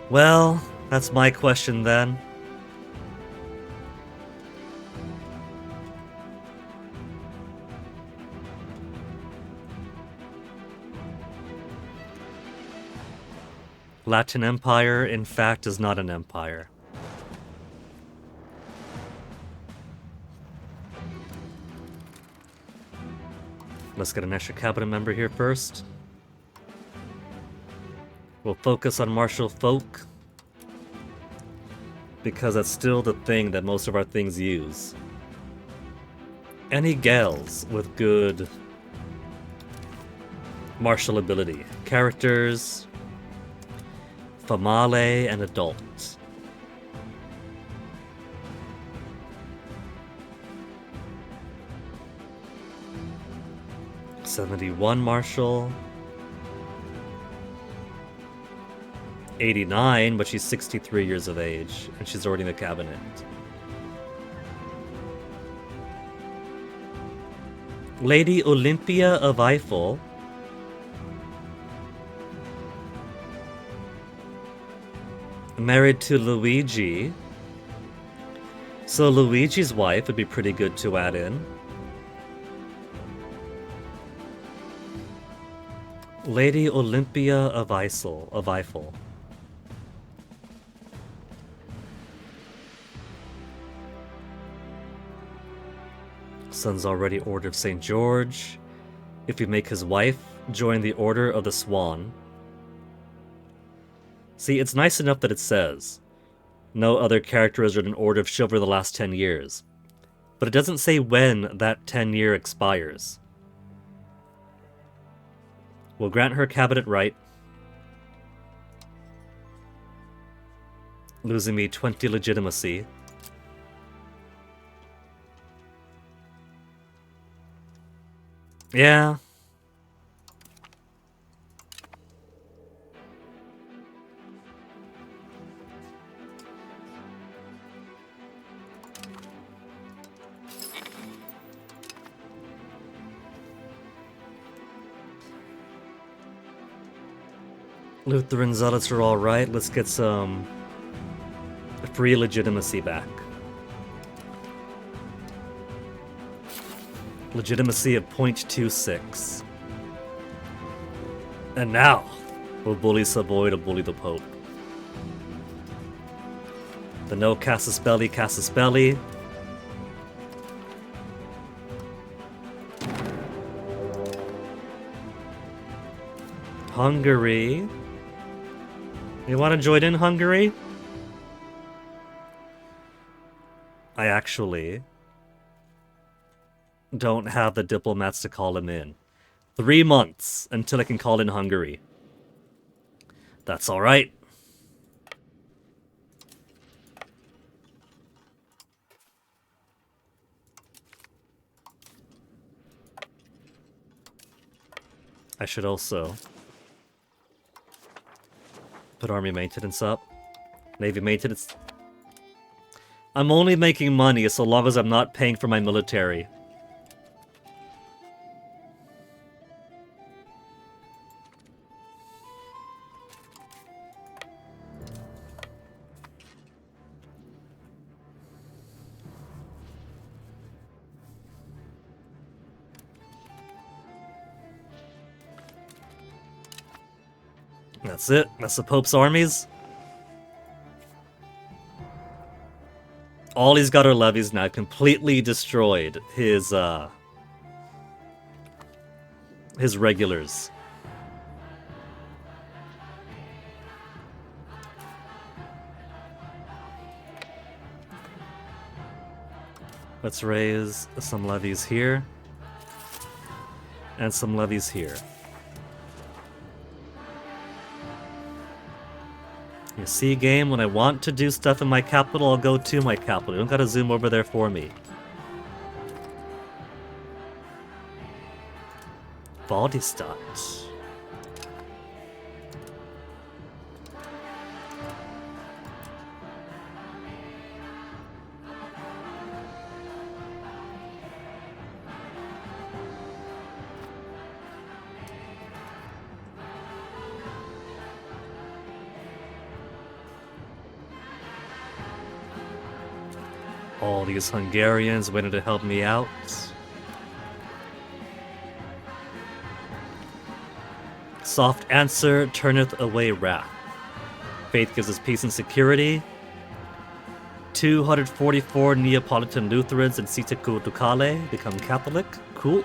Well, that's my question then. Latin Empire, in fact, is not an empire. Let's get an extra cabinet member here first. We'll focus on martial folk, because that's still the thing that most of our things use. Any gals with good martial ability. Characters, famale, and adults. '71 martial. 89, but she's 63 years of age, and she's already in the cabinet. Lady Olympia of Eiffel. Married to Luigi. So Luigi's wife would be pretty good to add in. Lady Olympia of Eiffel. Son's already Order of St. George. If you make his wife join the Order of the Swan. See, it's nice enough that it says no other character has earned an Order of Chivalry the last 10 years. But it doesn't say when that 10-year expires. We'll grant her cabinet right. Losing me 20 legitimacy. Yeah. Lutheran zealots are alright. Let's get some free legitimacy back. Legitimacy of 0.26. And now, we'll bully Savoy to bully the Pope. The no Casus Belli. Hungary. You want to join in, Hungary? I actually don't have the diplomats to call him in. 3 months until I can call in Hungary. That's alright. I should also put army maintenance up. Navy maintenance. I'm only making money so long as I'm not paying for my military. That's it. That's the Pope's armies. All he's got are levies now. Completely destroyed his regulars. Let's raise some levies here. And some levies here. You see, game, when I want to do stuff in my capital, I'll go to my capital. You don't gotta zoom over there for me. Baldestadt. All these Hungarians waiting to help me out. Soft answer turneth away wrath. Faith gives us peace and security. 244 Neapolitan Lutherans in Sitico Ducale become Catholic. Cool.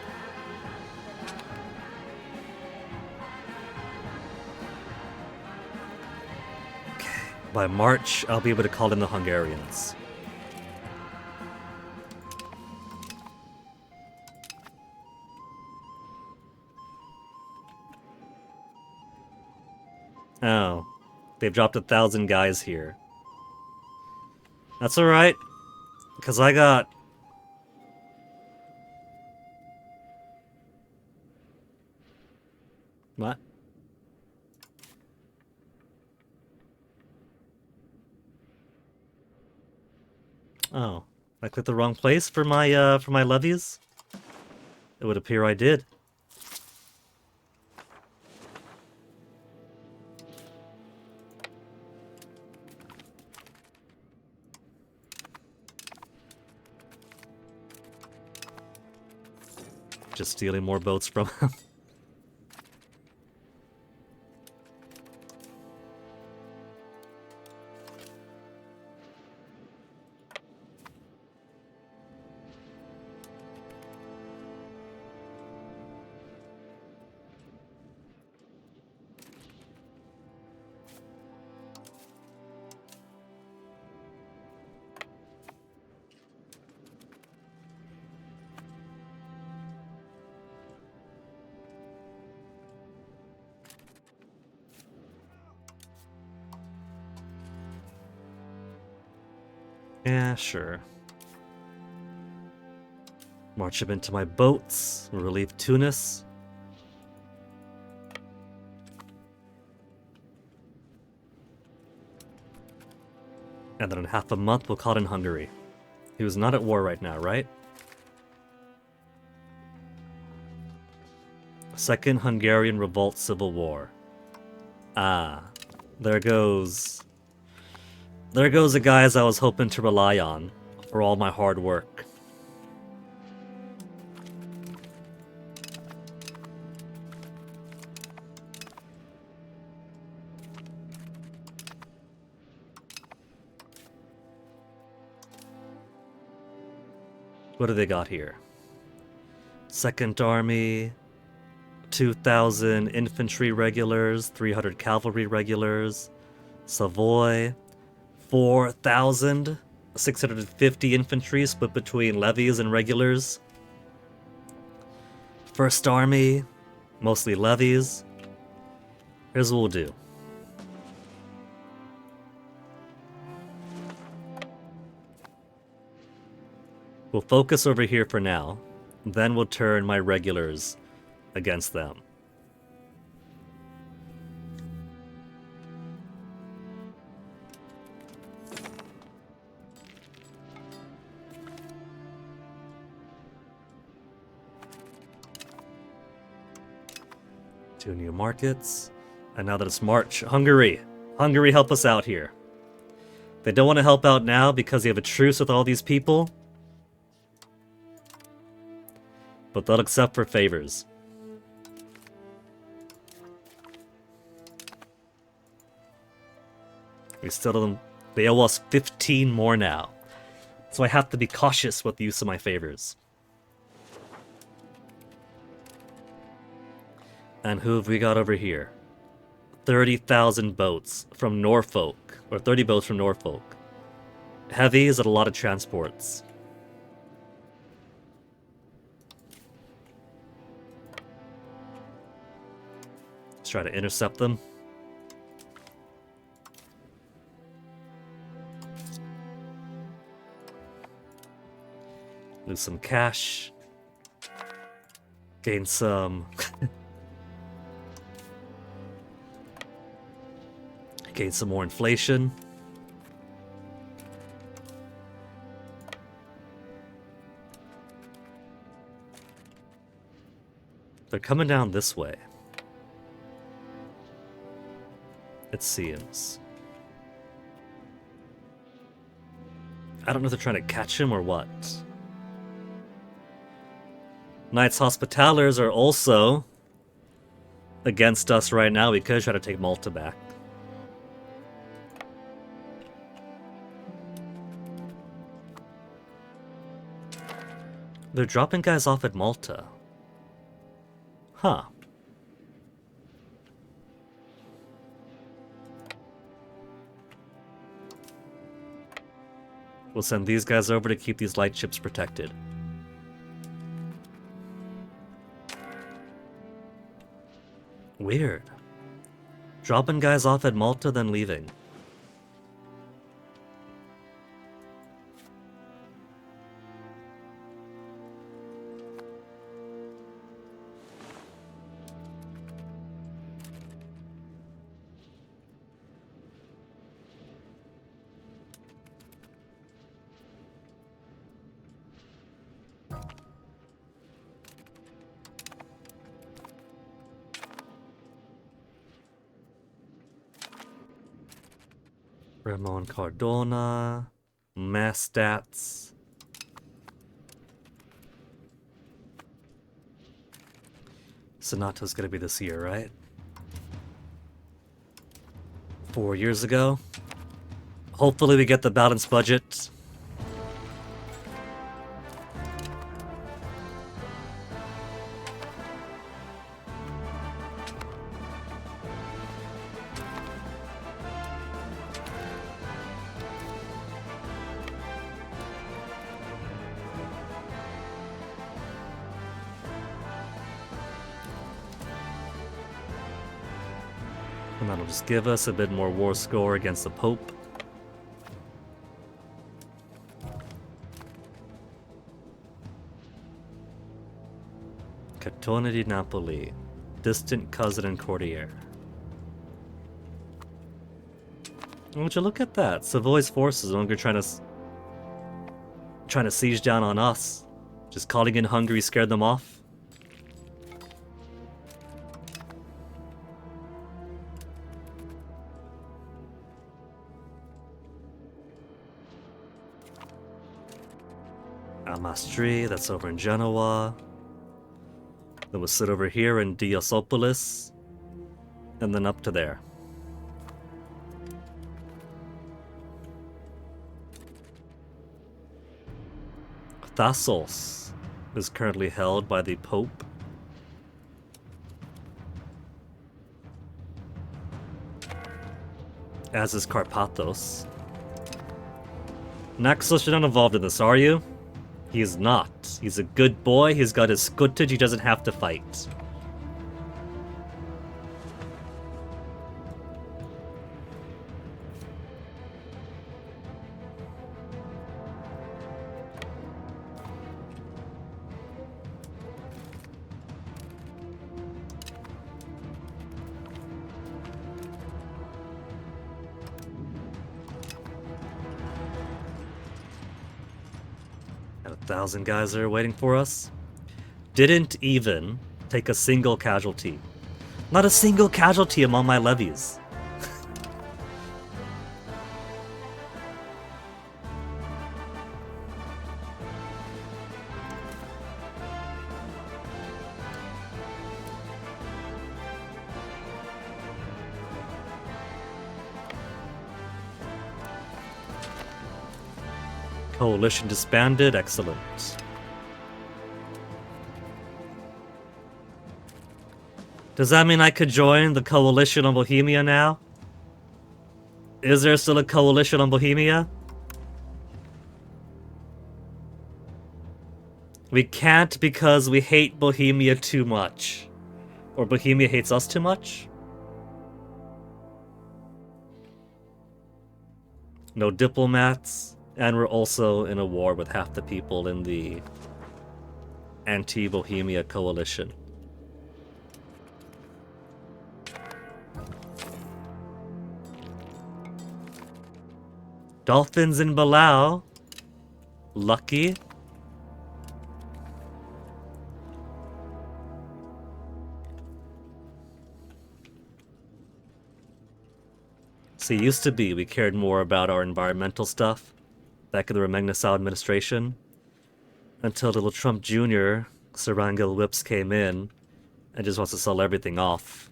Okay. By March, I'll be able to call in the Hungarians. Oh, they've dropped 1,000 guys here. That's alright, because I got... What? Oh, I clicked the wrong place for my levies? It would appear I did. Just stealing more boats from him. Yeah, sure. March up into my boats, relieve Tunis. And then in half a month, we'll call it in Hungary. He was not at war right now, right? Second Hungarian Revolt Civil War. Ah, there goes the guys I was hoping to rely on for all my hard work. What do they got here? Second Army, 2,000 infantry regulars, 300 cavalry regulars. Savoy, 4,650 infantry split between levies and regulars. First Army, mostly levies. Here's what we'll do. We'll focus over here for now, then we'll turn my regulars against them. Two new markets. And now that it's March, Hungary. Hungary, help us out here. They don't want to help out now because they have a truce with all these people. But they'll accept for favors. We still them. They owe us 15 more now. So I have to be cautious with the use of my favors. And who have we got over here? 30,000 boats from Norfolk. Or 30 boats from Norfolk. Heavy is at a lot of transports. Let's try to intercept them. Lose some cash. Gain some... gain some more inflation. They're coming down this way. It seems. I don't know if they're trying to catch him or what. Knights Hospitallers are also against us right now. We could try to take Malta back. They're dropping guys off at Malta. Huh. We'll send these guys over to keep these light ships protected. Weird. Dropping guys off at Malta, then leaving. Ramon Cardona, mass stats. Sonata's gonna be this year, right? 4 years ago. Hopefully we get the balanced budget. And that'll just give us a bit more war score against the Pope. Catone di Napoli, distant cousin and courtier. Would you look at that? Savoy's forces no longer trying to siege down on us. Just calling in Hungary scared them off. Amastri, that's over in Genoa. Then we'll sit over here in Diosopolis. And then up to there. Thassos is currently held by the Pope. As is Carpathos. Naxos, you're not involved in this, are you? He's not. He's a good boy, he's got his scutage, he doesn't have to fight. Got 1,000 guys that are waiting for us. Didn't even take a single casualty. Not a single casualty among my levies. Coalition disbanded, excellent. Does that mean I could join the coalition on Bohemia now? Is there still a coalition on Bohemia? We can't because we hate Bohemia too much. Or Bohemia hates us too much? No diplomats. And we're also in a war with half the people in the anti-Bohemia coalition. Dolphins in Palau. Lucky. See, used to be we cared more about our environmental stuff back in the Remignassau administration until little Trump Jr. Serangil Whips came in and just wants to sell everything off.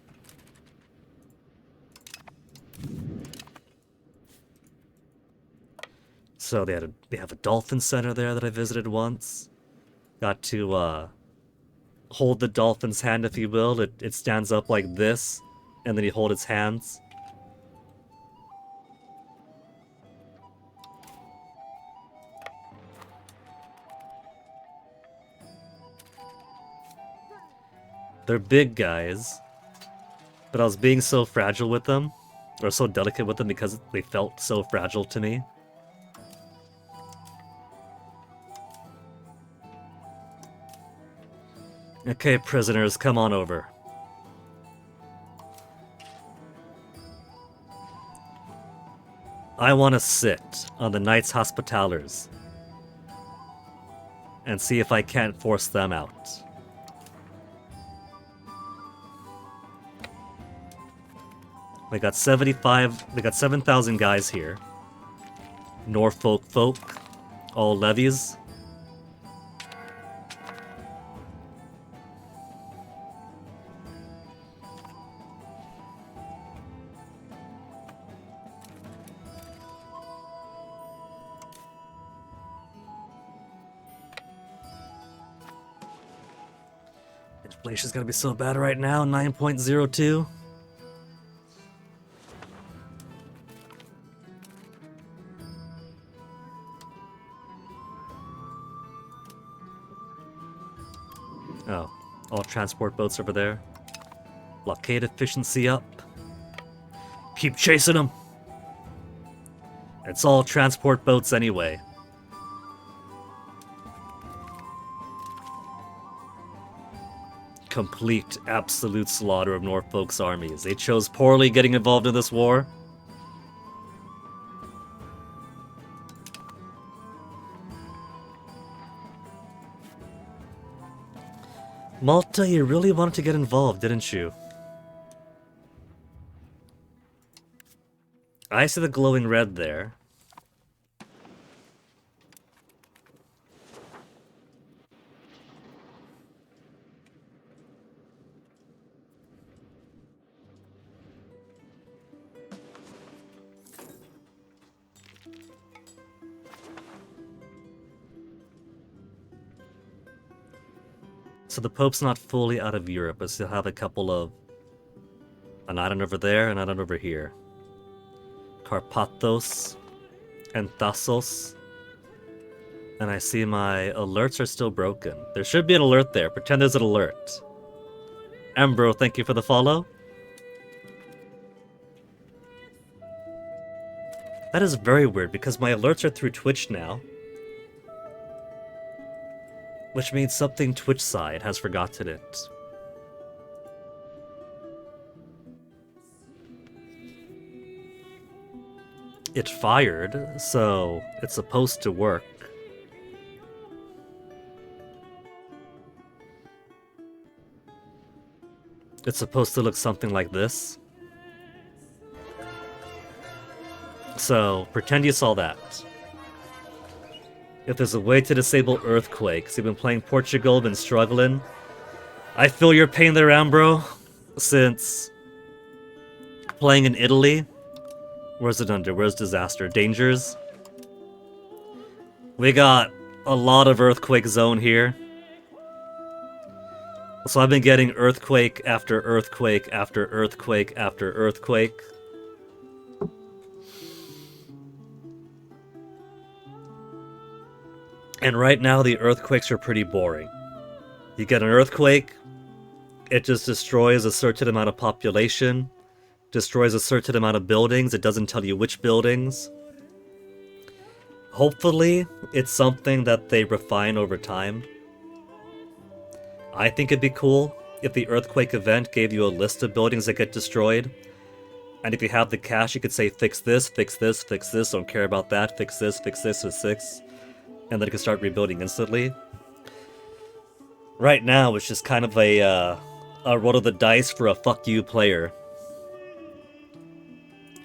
So they have a dolphin center there that I visited once. Got to hold the dolphin's hand, if you will. It stands up like this, and then you hold its hands. They're big guys, but I was being so fragile with them, or so delicate with them because they felt so fragile to me. Okay, prisoners, come on over. I want to sit on the Knights Hospitallers and see if I can't force them out. We got 7,000 guys here. Norfolk folk, all levies. Inflation's gonna be so bad right now, 9.02. Oh, all transport boats over there. Blockade efficiency up. Keep chasing them! It's all transport boats anyway. Complete, absolute slaughter of Norfolk's armies. They chose poorly getting involved in this war. Malta, you really wanted to get involved, didn't you? I see the glowing red there. So the Pope's not fully out of Europe, but still have a couple of... an island over there, an island over here. Carpathos and Thassos. And I see my alerts are still broken. There should be an alert there. Pretend there's an alert. Ambro, thank you for the follow. That is very weird because my alerts are through Twitch now. Which means something Twitch side has forgotten it. It fired, so it's supposed to work. It's supposed to look something like this. So, pretend you saw that. If there's a way to disable earthquakes, you've been playing Portugal, been struggling. I feel your pain there, Ambro, since playing in Italy. Where's it under? Where's disaster? Dangers? We got a lot of earthquake zone here. So I've been getting earthquake after earthquake after earthquake after earthquake. And right now the earthquakes are pretty boring. You get an earthquake, it just destroys a certain amount of population, destroys a certain amount of buildings, it doesn't tell you which buildings. Hopefully, it's something that they refine over time. I think it'd be cool if the earthquake event gave you a list of buildings that get destroyed. And if you have the cash, you could say, fix this, fix this, fix this, don't care about that, fix this, fix this, fix this. And then you can start rebuilding instantly. Right now, it's just kind of a roll of the dice for a fuck you player.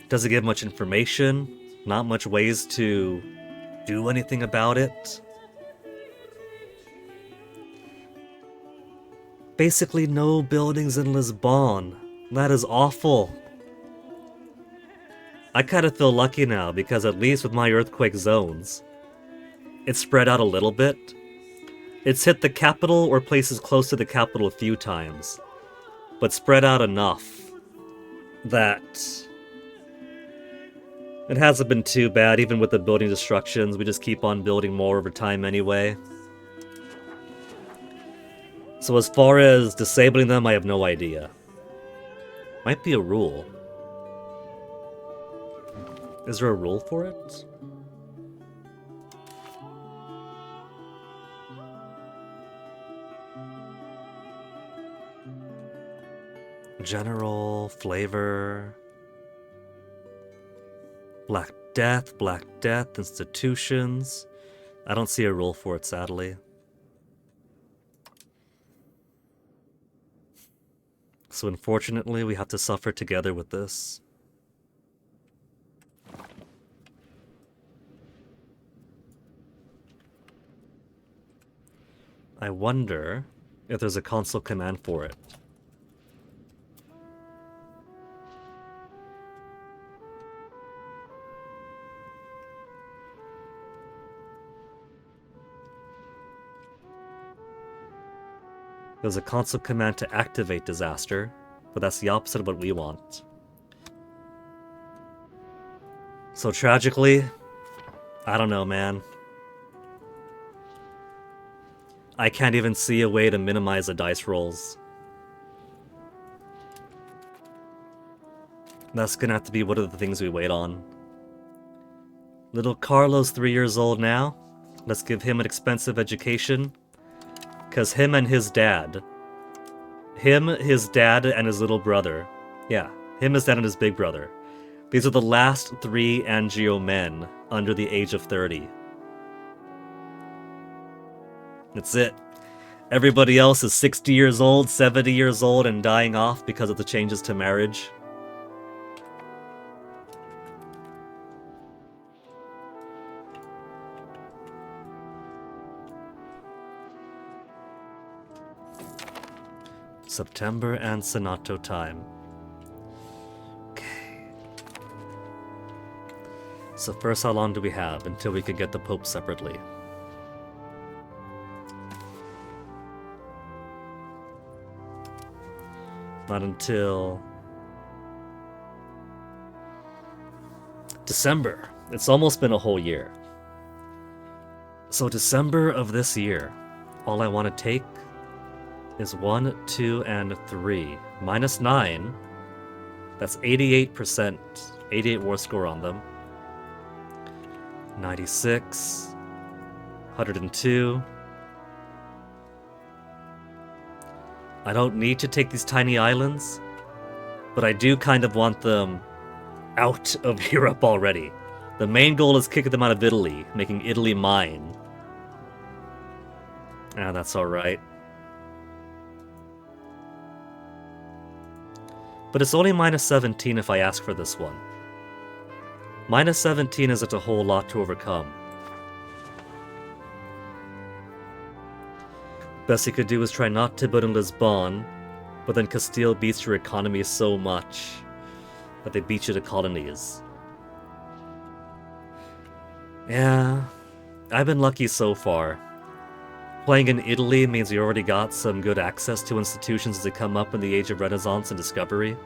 Doesn't give much information, not much ways to do anything about it. Basically no buildings in Lisbon. That is awful. I kind of feel lucky now, because at least with my earthquake zones, it's spread out a little bit. It's hit the capital or places close to the capital a few times, but spread out enough that it hasn't been too bad. Even with the building destructions, we just keep on building more over time anyway. So as far as disabling them, I have no idea. Might be a rule. Is there a rule for it? General, flavor... Black Death, institutions. I don't see a rule for it, sadly. So unfortunately, we have to suffer together with this. I wonder if there's a console command for it. There's a console command to activate disaster, but that's the opposite of what we want. So tragically, I don't know, man. I can't even see a way to minimize the dice rolls. That's gonna have to be one of the things we wait on. Little Carlo's 3 years old now. Let's give him an expensive education. Because him and his dad, and his little brother, yeah, him, his dad, and his big brother, these are the last 3 Angio men under the age of 30. That's it. Everybody else is 60 years old, 70 years old, and dying off because of the changes to marriage. September and Senato time. Okay. So first, how long do we have until we could get the Pope separately? Not until December. It's almost been a whole year. So December of this year, all I want to take is 1, 2, and 3. Minus 9. That's 88%. 88 war score on them. 96. 102. I don't need to take these tiny islands, but I do kind of want them out of Europe already. The main goal is kicking them out of Italy, making Italy mine. Ah, that's alright. But it's only minus 17 if I ask for this one. Minus 17 isn't a whole lot to overcome. Best you could do is try not to build in Lisbon, but then Castile beats your economy so much that they beat you to colonies. Yeah, I've been lucky so far. Playing in Italy means we already got some good access to institutions as they come up in the Age of Renaissance and Discovery.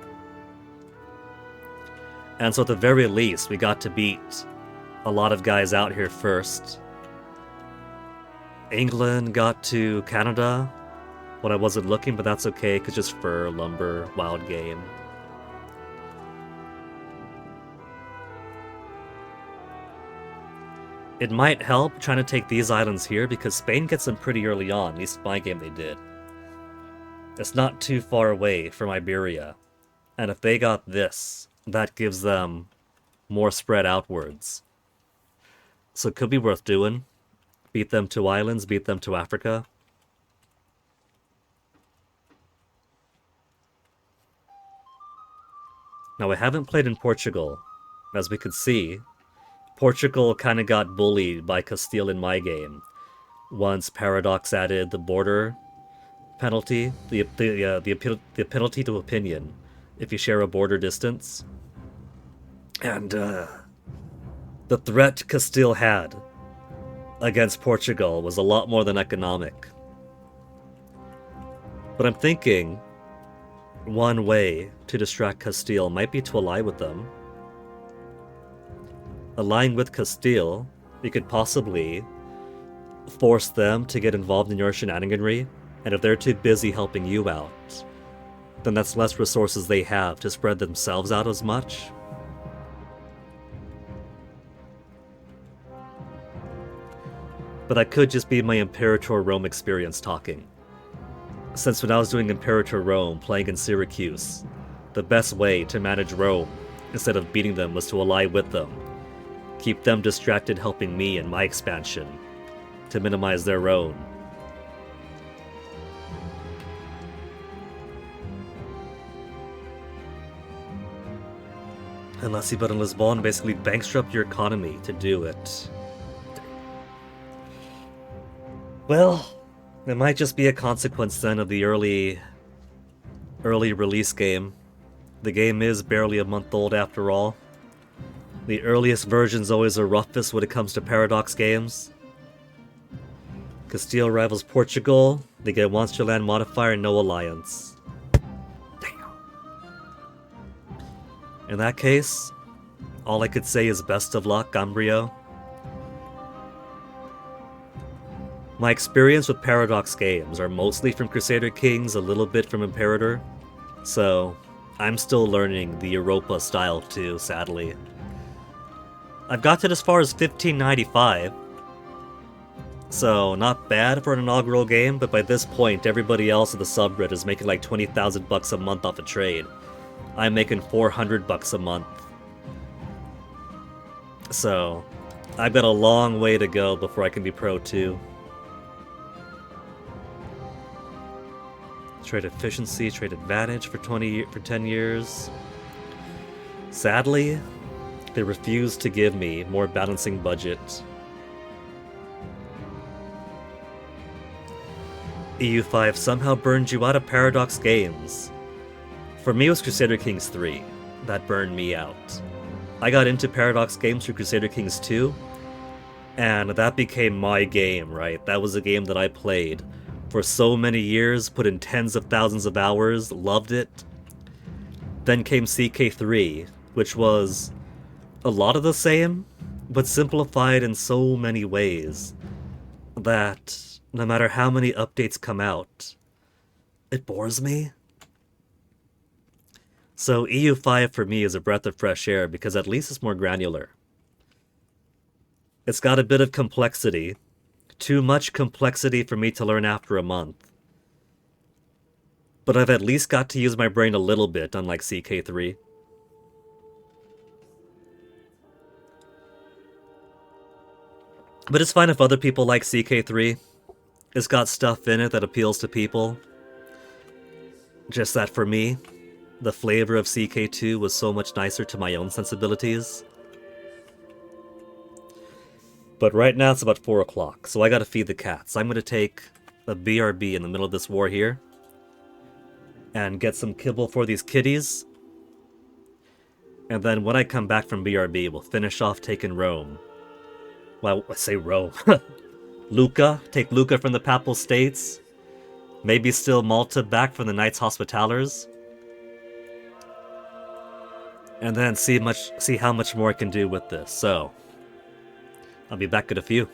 And so at the very least, we got to beat a lot of guys out here first. England got to Canada when I wasn't looking, but that's okay, because just fur, lumber, wild game. It might help trying to take these islands here, because Spain gets them pretty early on, at least in my game they did. It's not too far away from Iberia. And if they got this, that gives them more spread outwards. So it could be worth doing. Beat them to islands, beat them to Africa. Now, I haven't played in Portugal. As we could see, Portugal kind of got bullied by Castile in my game. Once Paradox added the border penalty, the penalty to opinion, if you share a border distance. And the threat Castile had against Portugal was a lot more than economic. But I'm thinking one way to distract Castile might be to ally with them. Allying with Castile, you could possibly force them to get involved in your shenaniganry, and if they're too busy helping you out, then that's less resources they have to spread themselves out as much. But that could just be my Imperator Rome experience talking. Since when I was doing Imperator Rome playing in Syracuse, the best way to manage Rome, instead of beating them, was to ally with them. Keep them distracted helping me in my expansion, to minimize their own. Unless you put in Lisbon, basically bankrupt your economy to do it. Well, it might just be a consequence then of the early release game. The game is barely a month old after all. The earliest version's always the roughest when it comes to Paradox games. Castile rivals Portugal, they get Monster Land modifier and no alliance. Damn. In that case, all I could say is best of luck, Umbrio. My experience with Paradox games are mostly from Crusader Kings, a little bit from Imperator, so I'm still learning the Europa style too, sadly. I've gotten as far as 1595, so not bad for an inaugural game, but by this point everybody else in the subreddit is making like 20,000 bucks a month off a trade. I'm making 400 bucks a month. So, I've got a long way to go before I can be pro too. Trade efficiency, trade advantage for 10 years. Sadly, they refuse to give me more balancing budget. EU5 somehow burned you out of Paradox games. For me, it was Crusader Kings 3 that burned me out. I got into Paradox games through Crusader Kings 2, and that became my game, right? That was a game that I played for so many years, put in tens of thousands of hours, loved it. Then came CK3, which was a lot of the same, but simplified in so many ways that no matter how many updates come out, it bores me. So EU5 for me is a breath of fresh air because at least it's more granular. It's got a bit of complexity. Too much complexity for me to learn after a month. But I've at least got to use my brain a little bit, unlike CK3. But it's fine if other people like CK3. It's got stuff in it that appeals to people. Just that for me, the flavor of CK2 was so much nicer to my own sensibilities. But right now it's about 4 o'clock, so I gotta feed the cats. I'm gonna take a BRB in the middle of this war here and get some kibble for these kitties. And then when I come back from BRB, we'll finish off taking Rome. Well, I say Rome. Lucca, take Lucca from the Papal States. Maybe steal Malta back from the Knights Hospitallers. And then see how much more I can do with this. So, I'll be back in a few.